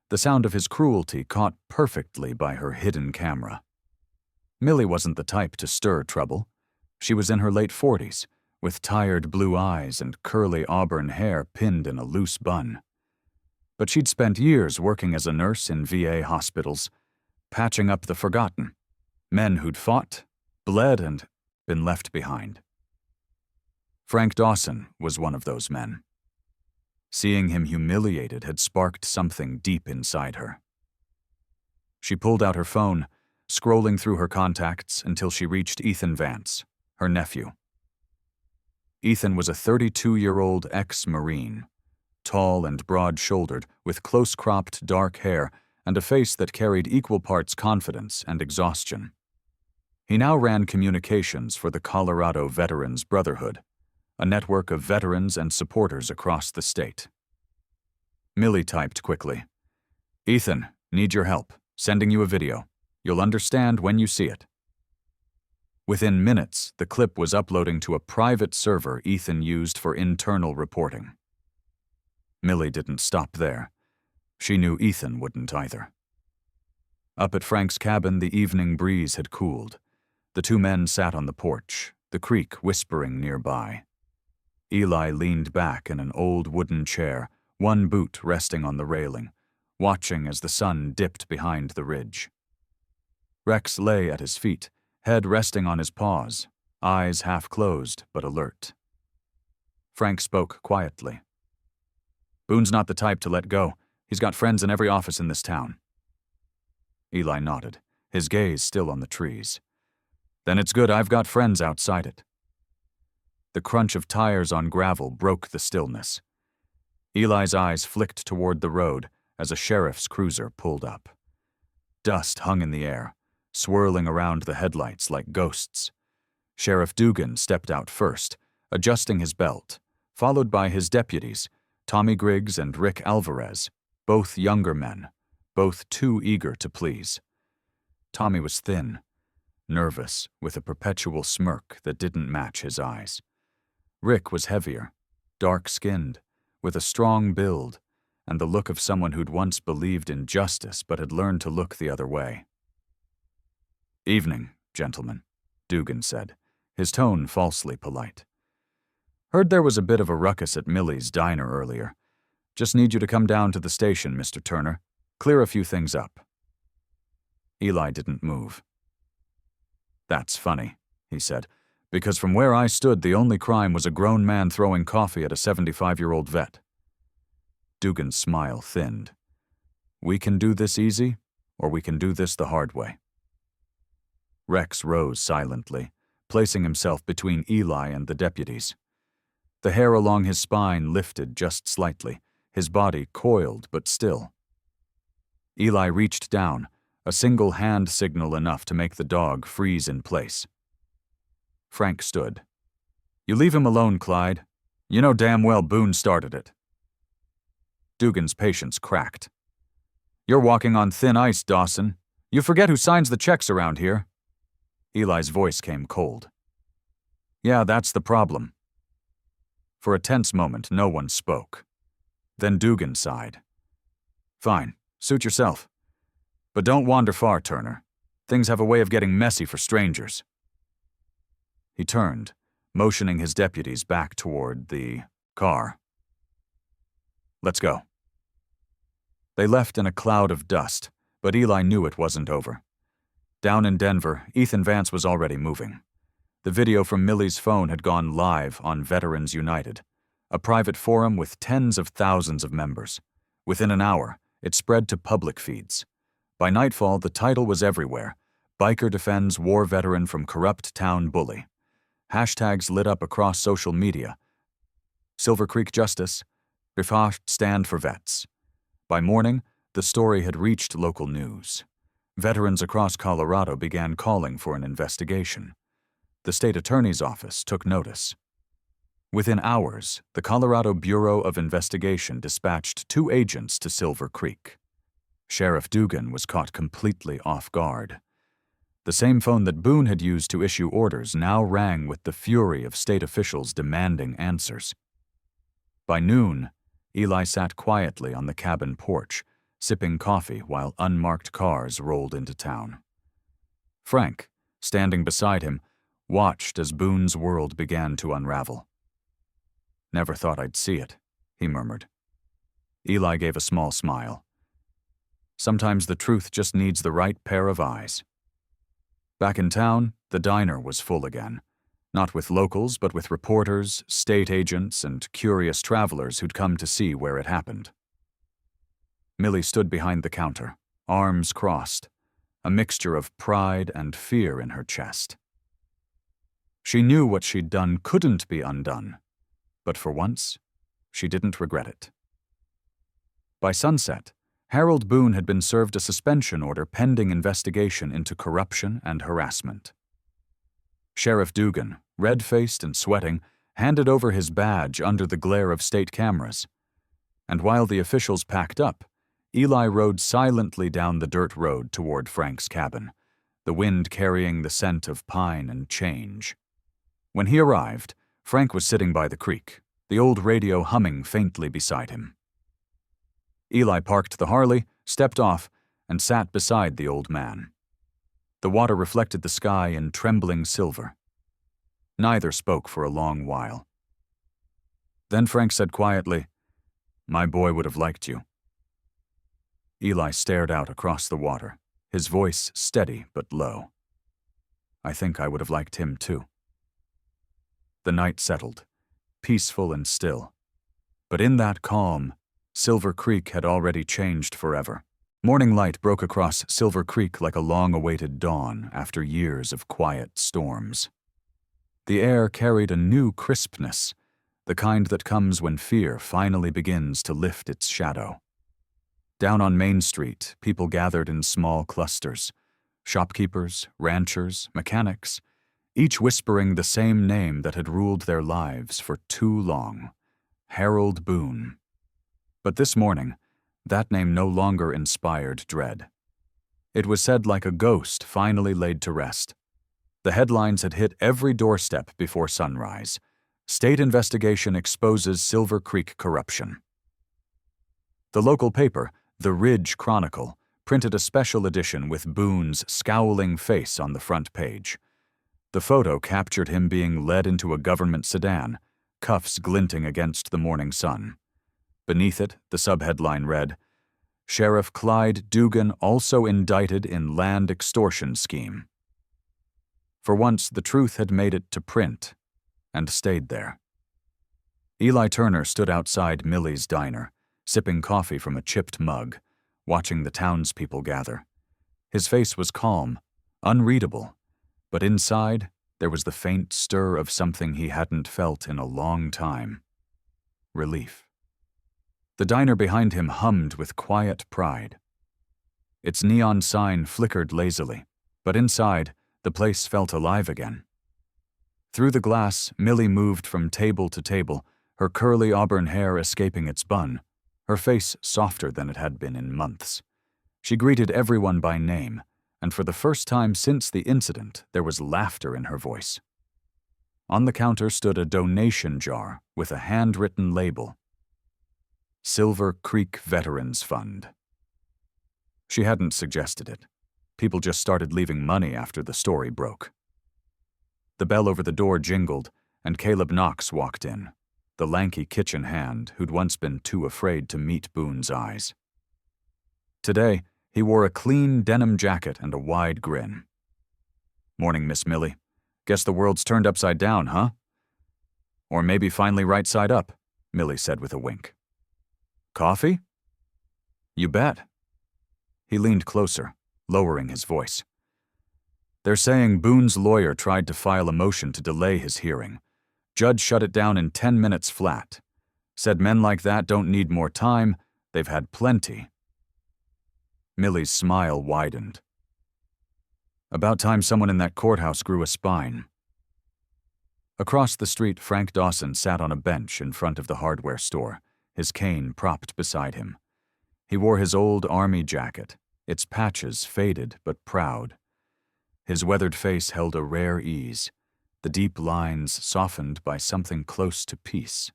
the sound of his cruelty caught perfectly by her hidden camera. Millie wasn't the type to stir trouble. She was in her late 40s, with tired blue eyes and curly auburn hair pinned in a loose bun. But she'd spent years working as a nurse in VA hospitals, patching up the forgotten, men who'd fought, bled, and been left behind. Frank Dawson was one of those men. Seeing him humiliated had sparked something deep inside her. She pulled out her phone, scrolling through her contacts until she reached Ethan Vance, her nephew. Ethan was a 32-year-old ex-Marine, tall and broad-shouldered, with close-cropped dark hair and a face that carried equal parts confidence and exhaustion. He now ran communications for the Colorado Veterans Brotherhood, a network of veterans and supporters across the state. Millie typed quickly, "Ethan, need your help. Sending you a video. You'll understand when you see it." Within minutes, the clip was uploading to a private server Ethan used for internal reporting. Millie didn't stop there. She knew Ethan wouldn't either. Up at Frank's cabin, the evening breeze had cooled. The two men sat on the porch, the creek whispering nearby. Eli leaned back in an old wooden chair, one boot resting on the railing, watching as the sun dipped behind the ridge. Rex lay at his feet, head resting on his paws, eyes half closed but alert. Frank spoke quietly. "Boone's not the type to let go. He's got friends in every office in this town." Eli nodded, his gaze still on the trees. "Then it's good I've got friends outside it." The crunch of tires on gravel broke the stillness. Eli's eyes flicked toward the road as a sheriff's cruiser pulled up. Dust hung in the air, swirling around the headlights like ghosts. Sheriff Dugan stepped out first, adjusting his belt, followed by his deputies, Tommy Griggs and Rick Alvarez, both younger men, both too eager to please. Tommy was thin, nervous, with a perpetual smirk that didn't match his eyes. Rick was heavier, dark-skinned, with a strong build, and the look of someone who'd once believed in justice but had learned to look the other way. "Evening, gentlemen," Dugan said, his tone falsely polite. "Heard there was a bit of a ruckus at Millie's diner earlier. Just need you to come down to the station, Mr. Turner. Clear a few things up." Eli didn't move. "That's funny," he said, "because from where I stood, the only crime was a grown man throwing coffee at a 75-year-old vet." Dugan's smile thinned. "We can do this easy, or we can do this the hard way." Rex rose silently, placing himself between Eli and the deputies. The hair along his spine lifted just slightly, his body coiled but still. Eli reached down, a single hand signal enough to make the dog freeze in place. Frank stood. "You leave him alone, Clyde. You know damn well Boone started it." Dugan's patience cracked. "You're walking on thin ice, Dawson. You forget who signs the checks around here." Eli's voice came cold. "Yeah, that's the problem." For a tense moment, no one spoke. Then Dugan sighed. "Fine, suit yourself. But don't wander far, Turner. Things have a way of getting messy for strangers." He turned, motioning his deputies back toward the car. "Let's go." They left in a cloud of dust, but Eli knew it wasn't over. Down in Denver, Ethan Vance was already moving. The video from Millie's phone had gone live on Veterans United, a private forum with tens of thousands of members. Within an hour, it spread to public feeds. By nightfall, the title was everywhere: "Biker defends war veteran from corrupt town bully." Hashtags lit up across social media. Silver Creek Justice, Rifah Stand for Vets. By morning, the story had reached local news. Veterans across Colorado began calling for an investigation. The state attorney's office took notice. Within hours, the Colorado Bureau of Investigation dispatched 2 agents to Silver Creek. Sheriff Dugan was caught completely off guard. The same phone that Boone had used to issue orders now rang with the fury of state officials demanding answers. By noon, Eli sat quietly on the cabin porch, sipping coffee while unmarked cars rolled into town. Frank, standing beside him, watched as Boone's world began to unravel. "Never thought I'd see it," he murmured. Eli gave a small smile. "Sometimes the truth just needs the right pair of eyes." Back in town, the diner was full again. Not with locals, but with reporters, state agents, and curious travelers who'd come to see where it happened. Millie stood behind the counter, arms crossed, a mixture of pride and fear in her chest. She knew what she'd done couldn't be undone, but for once, she didn't regret it. By sunset, Harold Boone had been served a suspension order pending investigation into corruption and harassment. Sheriff Dugan, red-faced and sweating, handed over his badge under the glare of state cameras. And while the officials packed up, Eli rode silently down the dirt road toward Frank's cabin, the wind carrying the scent of pine and change. When he arrived, Frank was sitting by the creek, the old radio humming faintly beside him. Eli parked the Harley, stepped off, and sat beside the old man. The water reflected the sky in trembling silver. Neither spoke for a long while. Then Frank said quietly, "My boy would have liked you." Eli stared out across the water, his voice steady but low. "I think I would have liked him too." The night settled, peaceful and still. But in that calm, Silver Creek had already changed forever. Morning light broke across Silver Creek like a long-awaited dawn after years of quiet storms. The air carried a new crispness, the kind that comes when fear finally begins to lift its shadow. Down on Main Street, people gathered in small clusters: shopkeepers, ranchers, mechanics, each whispering the same name that had ruled their lives for too long: Harold Boone. But this morning, that name no longer inspired dread. It was said like a ghost finally laid to rest. The headlines had hit every doorstep before sunrise: "State investigation exposes Silver Creek corruption." The local paper, the Ridge Chronicle, printed a special edition with Boone's scowling face on the front page. The photo captured him being led into a government sedan, cuffs glinting against the morning sun. Beneath it, the subheadline read, "Sheriff Clyde Dugan also indicted in land extortion scheme." For once, the truth had made it to print, and stayed there. Eli Turner stood outside Millie's diner, sipping coffee from a chipped mug, watching the townspeople gather. His face was calm, unreadable, But inside, there was the faint stir of something he hadn't felt in a long time. Relief. The diner behind him hummed with quiet pride. Its neon sign flickered lazily, but inside, the place felt alive again. Through the glass, Millie moved from table to table, her curly auburn hair escaping its bun, her face softer than it had been in months. She greeted everyone by name, and for the first time since the incident, there was laughter in her voice. On the counter stood a donation jar with a handwritten label. Silver Creek Veterans Fund. She hadn't suggested it. People just started leaving money after the story broke. The bell over the door jingled, and Caleb Knox walked in, the lanky kitchen hand who'd once been too afraid to meet Boone's eyes. Today, he wore a clean denim jacket and a wide grin. "Morning, Miss Millie. Guess the world's turned upside down, huh?" "Or maybe finally right side up," Millie said with a wink. "Coffee?" "You bet." He leaned closer, lowering his voice. "They're saying Boone's lawyer tried to file a motion to delay his hearing. Judge shut it down in 10 minutes flat. Said men like that don't need more time, they've had plenty." Millie's smile widened. About time someone in that courthouse grew a spine. Across the street, Frank Dawson sat on a bench in front of the hardware store, his cane propped beside him. He wore his old army jacket, its patches faded but proud. His weathered face held a rare ease, the deep lines softened by something close to peace.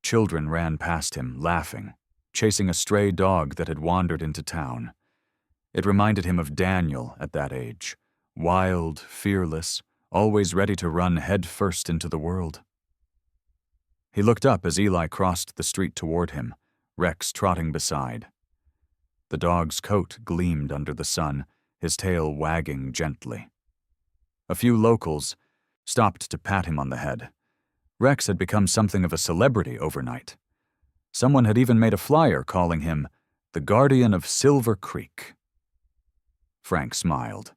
Children ran past him, laughing, chasing a stray dog that had wandered into town. It reminded him of Daniel at that age, wild, fearless, always ready to run head first into the world. He looked up as Eli crossed the street toward him, Rex trotting beside. The dog's coat gleamed under the sun, his tail wagging gently. A few locals stopped to pat him on the head. Rex had become something of a celebrity overnight. Someone had even made a flyer calling him the Guardian of Silver Creek. Frank smiled.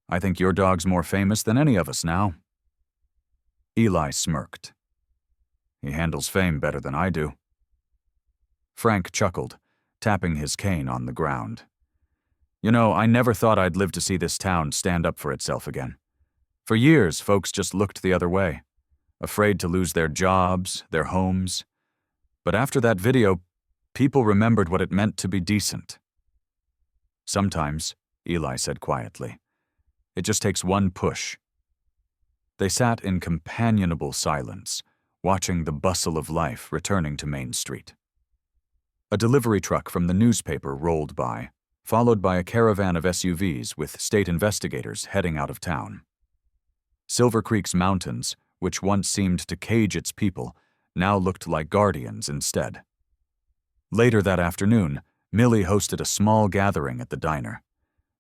"I think your dog's more famous than any of us now." Eli smirked. "He handles fame better than I do." Frank chuckled, tapping his cane on the ground. "You know, I never thought I'd live to see this town stand up for itself again. For years, folks just looked the other way, afraid to lose their jobs, their homes. But after that video, people remembered what it meant to be decent." "Sometimes," Eli said quietly, "it just takes one push." They sat in companionable silence, watching the bustle of life returning to Main Street. A delivery truck from the newspaper rolled by, followed by a caravan of SUVs with state investigators heading out of town. Silver Creek's mountains, which once seemed to cage its people, now looked like guardians instead. Later that afternoon, Millie hosted a small gathering at the diner.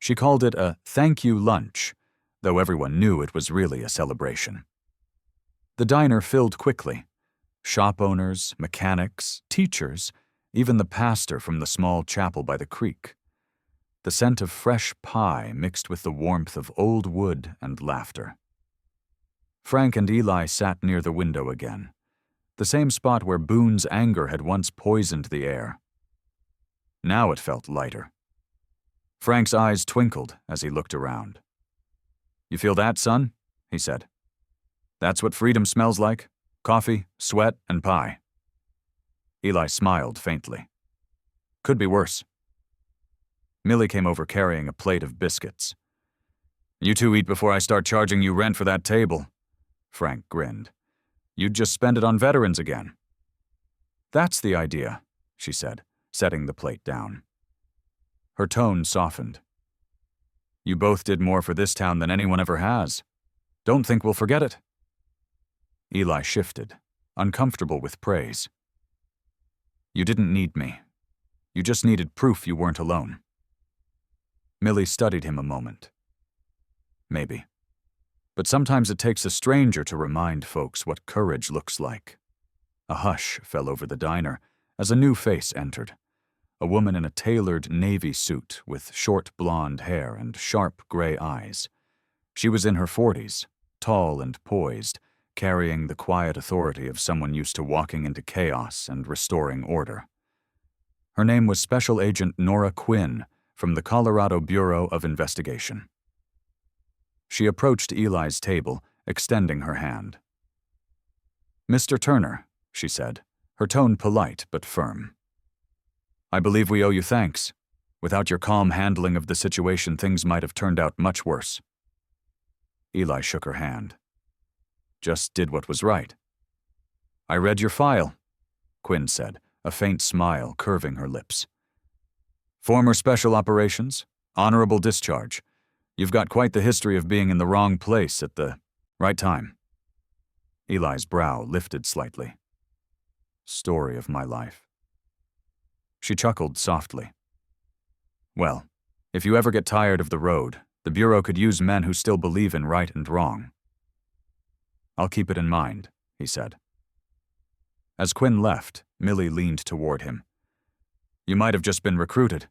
She called it a thank you lunch, though everyone knew it was really a celebration. The diner filled quickly. Shop owners, mechanics, teachers, even the pastor from the small chapel by the creek. The scent of fresh pie mixed with the warmth of old wood and laughter. Frank and Eli sat near the window again, the same spot where Boone's anger had once poisoned the air. Now it felt lighter. Frank's eyes twinkled as he looked around. "You feel that, son?" he said. "That's what freedom smells like? Coffee, sweat, and pie." Eli smiled faintly. "Could be worse." Millie came over carrying a plate of biscuits. "You two eat before I start charging you rent for that table." Frank grinned. "You'd just spend it on veterans again." "That's the idea," she said, setting the plate down. Her tone softened. "You both did more for this town than anyone ever has. Don't think we'll forget it." Eli shifted, uncomfortable with praise. "You didn't need me. You just needed proof you weren't alone." Millie studied him a moment. "Maybe. But sometimes it takes a stranger to remind folks what courage looks like." A hush fell over the diner as a new face entered. a woman in a tailored navy suit with short blonde hair and sharp gray eyes. She was in her 40s, tall and poised, carrying the quiet authority of someone used to walking into chaos and restoring order. Her name was Special Agent Nora Quinn from the Colorado Bureau of Investigation. She approached Eli's table, extending her hand. "Mr. Turner," she said, her tone polite but firm. "I believe we owe you thanks. Without your calm handling of the situation, things might have turned out much worse." Eli shook her hand. "Just did what was right." "I read your file," Quinn said, a faint smile curving her lips. "Former Special Operations, honorable discharge. You've got quite the history of being in the wrong place at the right time." Eli's brow lifted slightly. "Story of my life." She chuckled softly. "Well, if you ever get tired of the road, the Bureau could use men who still believe in right and wrong." "I'll keep it in mind," he said. As Quinn left, Millie leaned toward him. "You might have just been recruited."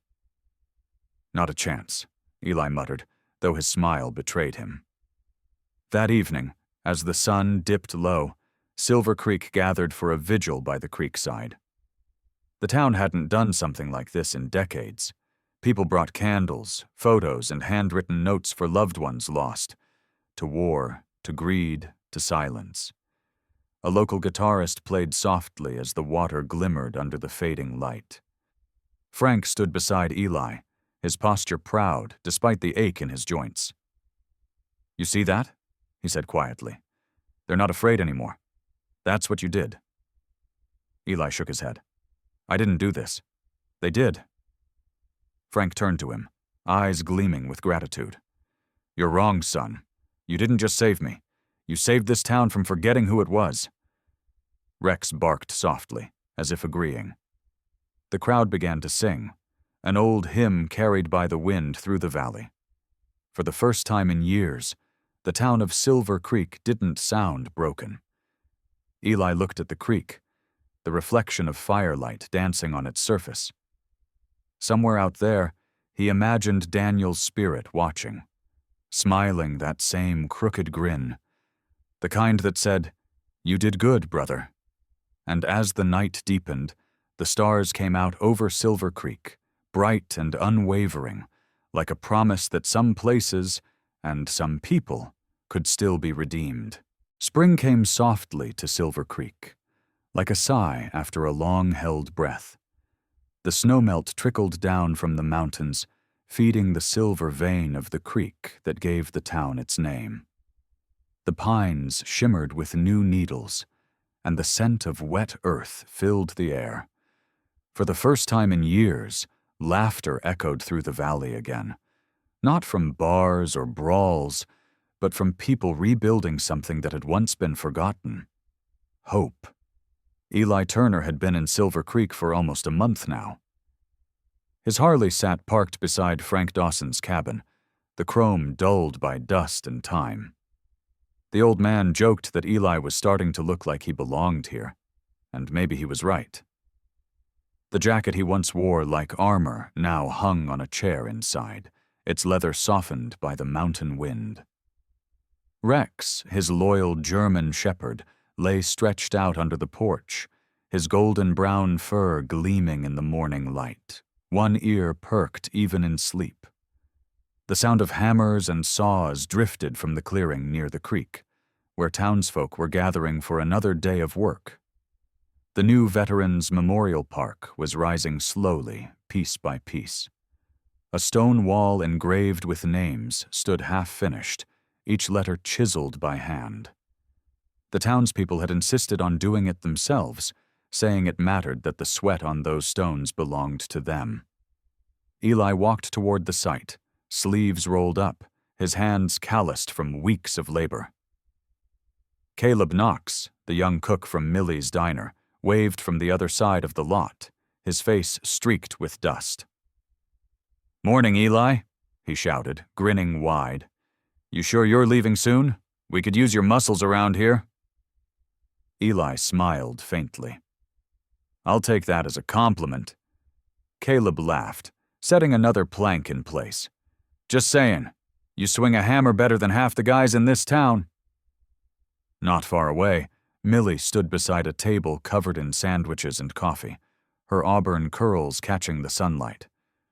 "Not a chance," Eli muttered, though his smile betrayed him. That evening, as the sun dipped low, Silver Creek gathered for a vigil by the creekside. The town hadn't done something like this in decades. People brought candles, photos, and handwritten notes for loved ones lost. To war, to greed, to silence. A local guitarist played softly as the water glimmered under the fading light. Frank stood beside Eli, his posture proud despite the ache in his joints. "You see that?" he said quietly. "They're not afraid anymore. That's what you did." Eli shook his head. "I didn't do this. They did." Frank turned to him, eyes gleaming with gratitude. "You're wrong, son. You didn't just save me. You saved this town from forgetting who it was." Rex barked softly, as if agreeing. The crowd began to sing, an old hymn carried by the wind through the valley. For the first time in years, the town of Silver Creek didn't sound broken. Eli looked at the creek, the reflection of firelight dancing on its surface. Somewhere out there, he imagined Daniel's spirit watching, smiling that same crooked grin, the kind that said, "You did good, brother." And as the night deepened, the stars came out over Silver Creek, bright and unwavering, like a promise that some places and some people could still be redeemed. Spring came softly to Silver Creek, like a sigh after a long-held breath. The snowmelt trickled down from the mountains, feeding the silver vein of the creek that gave the town its name. The pines shimmered with new needles, and the scent of wet earth filled the air. For the first time in years, laughter echoed through the valley again, not from bars or brawls, but from people rebuilding something that had once been forgotten. Hope. Eli Turner had been in Silver Creek for almost a month now. His Harley sat parked beside Frank Dawson's cabin, the chrome dulled by dust and time. The old man joked that Eli was starting to look like he belonged here, and maybe he was right. The jacket he once wore like armor now hung on a chair inside, its leather softened by the mountain wind. Rex, his loyal German shepherd, lay stretched out under the porch, his golden-brown fur gleaming in the morning light, one ear perked even in sleep. The sound of hammers and saws drifted from the clearing near the creek, where townsfolk were gathering for another day of work. The new Veterans Memorial Park was rising slowly, piece by piece. A stone wall engraved with names stood half-finished, each letter chiseled by hand. The townspeople had insisted on doing it themselves, saying it mattered that the sweat on those stones belonged to them. Eli walked toward the site, sleeves rolled up, his hands calloused from weeks of labor. Caleb Knox, the young cook from Millie's diner, waved from the other side of the lot, his face streaked with dust. "Morning, Eli," he shouted, grinning wide. "You sure you're leaving soon? We could use your muscles around here." Eli smiled faintly. "I'll take that as a compliment." Caleb laughed, setting another plank in place. Just saying, you swing a hammer better than half the guys in this town. Not far away, Millie stood beside a table covered in sandwiches and coffee, her auburn curls catching the sunlight.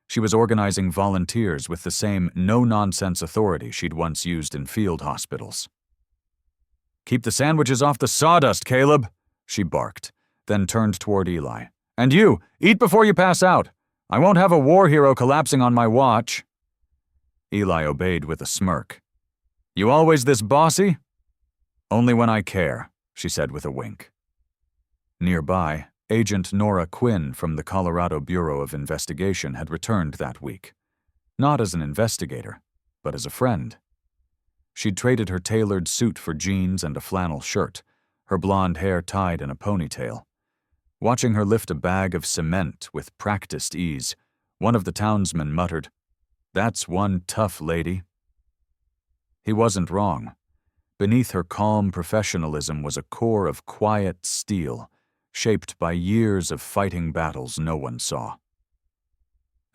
She was organizing volunteers with the same no-nonsense authority she'd once used in field hospitals. Keep the sandwiches off the sawdust, Caleb, she barked, then turned toward Eli. And you, eat before you pass out. I won't have a war hero collapsing on my watch. Eli obeyed with a smirk. You always this bossy? Only when I care, she said with a wink. Nearby, Agent Nora Quinn from the Colorado Bureau of Investigation had returned that week. Not as an investigator, but as a friend. She'd traded her tailored suit for jeans and a flannel shirt, her blonde hair tied in a ponytail. Watching her lift a bag of cement with practiced ease, one of the townsmen muttered, "That's one tough lady." He wasn't wrong. Beneath her calm professionalism was a core of quiet steel, shaped by years of fighting battles no one saw.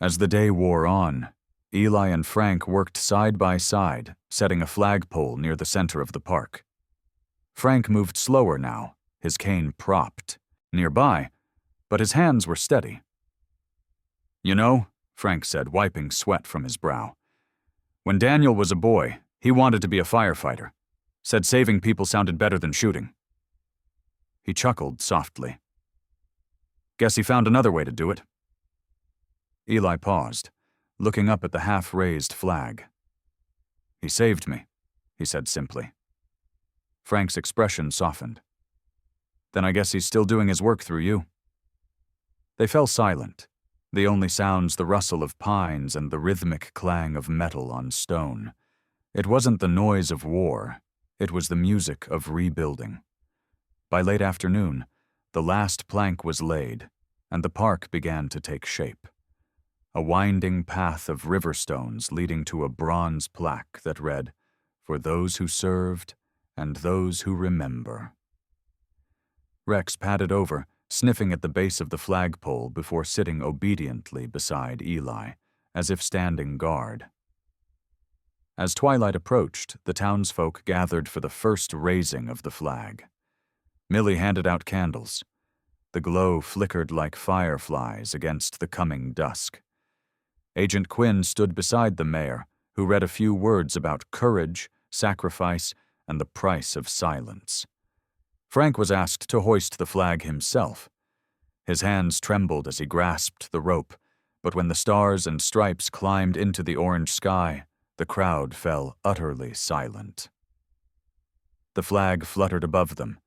As the day wore on, Eli and Frank worked side by side, setting a flagpole near the center of the park. Frank moved slower now, his cane propped, nearby, but his hands were steady. You know, Frank said, wiping sweat from his brow, when Daniel was a boy, he wanted to be a firefighter. Said saving people sounded better than shooting. He chuckled softly. Guess he found another way to do it. Eli paused, looking up at the half-raised flag. He saved me, he said simply. Frank's expression softened. Then I guess he's still doing his work through you. They fell silent, the only sounds the rustle of pines and the rhythmic clang of metal on stone. It wasn't the noise of war. It was the music of rebuilding. By late afternoon, the last plank was laid, and the park began to take shape. A winding path of river stones leading to a bronze plaque that read, "For those who served and those who remember." Rex padded over, sniffing at the base of the flagpole before sitting obediently beside Eli, as if standing guard. As twilight approached, the townsfolk gathered for the first raising of the flag. Millie handed out candles. The glow flickered like fireflies against the coming dusk. Agent Quinn stood beside the mayor, who read a few words about courage, sacrifice, and the price of silence. Frank was asked to hoist the flag himself. His hands trembled as he grasped the rope, but when the stars and stripes climbed into the orange sky, the crowd fell utterly silent. The flag fluttered above them,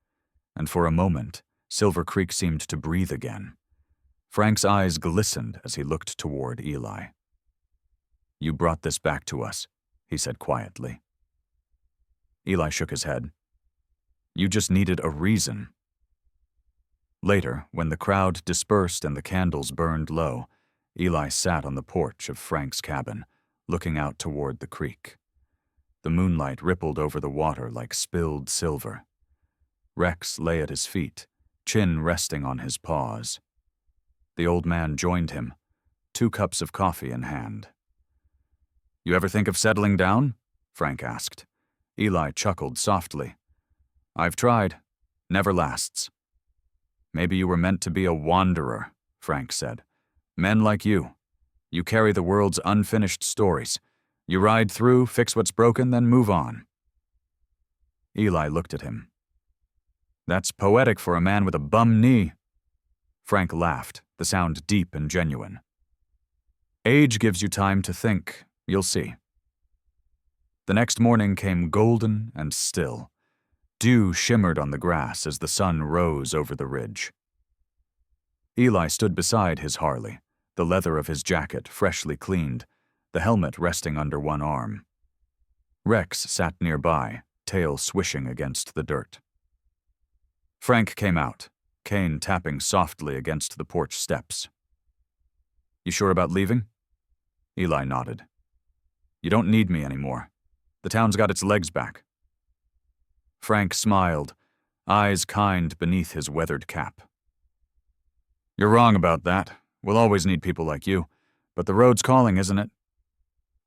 and for a moment, Silver Creek seemed to breathe again. Frank's eyes glistened as he looked toward Eli. You brought this back to us, he said quietly. Eli shook his head. You just needed a reason. Later, when the crowd dispersed and the candles burned low, Eli sat on the porch of Frank's cabin, looking out toward the creek. The moonlight rippled over the water like spilled silver. Rex lay at his feet, chin resting on his paws. The old man joined him, 2 cups of coffee in hand. You ever think of settling down? Frank asked. Eli chuckled softly. I've tried. Never lasts. Maybe you were meant to be a wanderer, Frank said. Men like you. You carry the world's unfinished stories. You ride through, fix what's broken, then move on. Eli looked at him. That's poetic for a man with a bum knee. Frank laughed, the sound deep and genuine. Age gives you time to think, you'll see. The next morning came golden and still. Dew shimmered on the grass as the sun rose over the ridge. Eli stood beside his Harley, the leather of his jacket freshly cleaned, the helmet resting under one arm. Rex sat nearby, tail swishing against the dirt. Frank came out, cane tapping softly against the porch steps. You sure about leaving? Eli nodded. You don't need me anymore. The town's got its legs back. Frank smiled, eyes kind beneath his weathered cap. You're wrong about that. We'll always need people like you, but the road's calling, isn't it?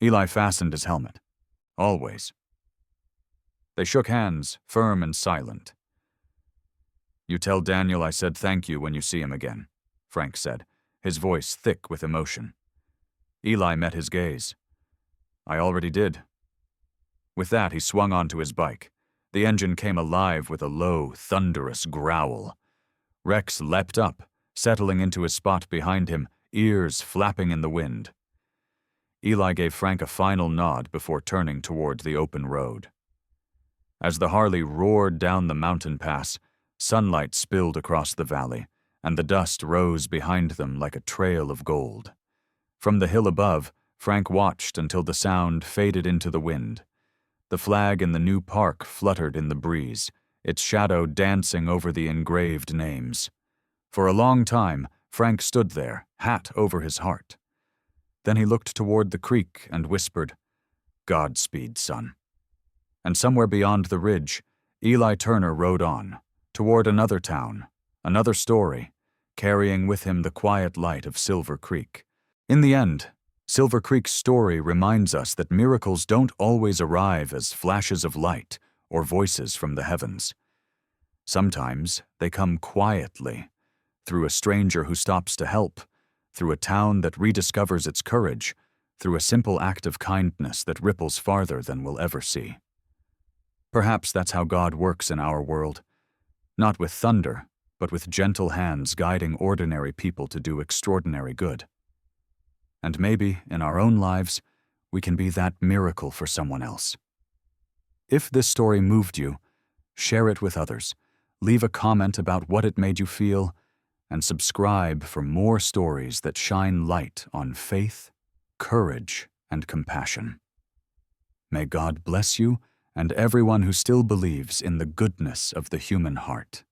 Eli fastened his helmet. Always. They shook hands, firm and silent. You tell Daniel I said thank you when you see him again, Frank said, his voice thick with emotion. Eli met his gaze. I already did. With that, he swung onto his bike. The engine came alive with a low, thunderous growl. Rex leapt up, settling into his spot behind him, ears flapping in the wind. Eli gave Frank a final nod before turning toward the open road. As the Harley roared down the mountain pass, sunlight spilled across the valley, and the dust rose behind them like a trail of gold. From the hill above, Frank watched until the sound faded into the wind. The flag in the new park fluttered in the breeze, its shadow dancing over the engraved names. For a long time, Frank stood there, hat over his heart. Then he looked toward the creek and whispered, "Godspeed, son." And somewhere beyond the ridge, Eli Turner rode on, toward another town, another story, carrying with him the quiet light of Silver Creek. In the end, Silver Creek's story reminds us that miracles don't always arrive as flashes of light or voices from the heavens. Sometimes they come quietly, through a stranger who stops to help, through a town that rediscovers its courage, through a simple act of kindness that ripples farther than we'll ever see. Perhaps that's how God works in our world, not with thunder, but with gentle hands guiding ordinary people to do extraordinary good. And maybe, in our own lives, we can be that miracle for someone else. If this story moved you, share it with others, leave a comment about what it made you feel, and subscribe for more stories that shine light on faith, courage, and compassion. May God bless you and everyone who still believes in the goodness of the human heart.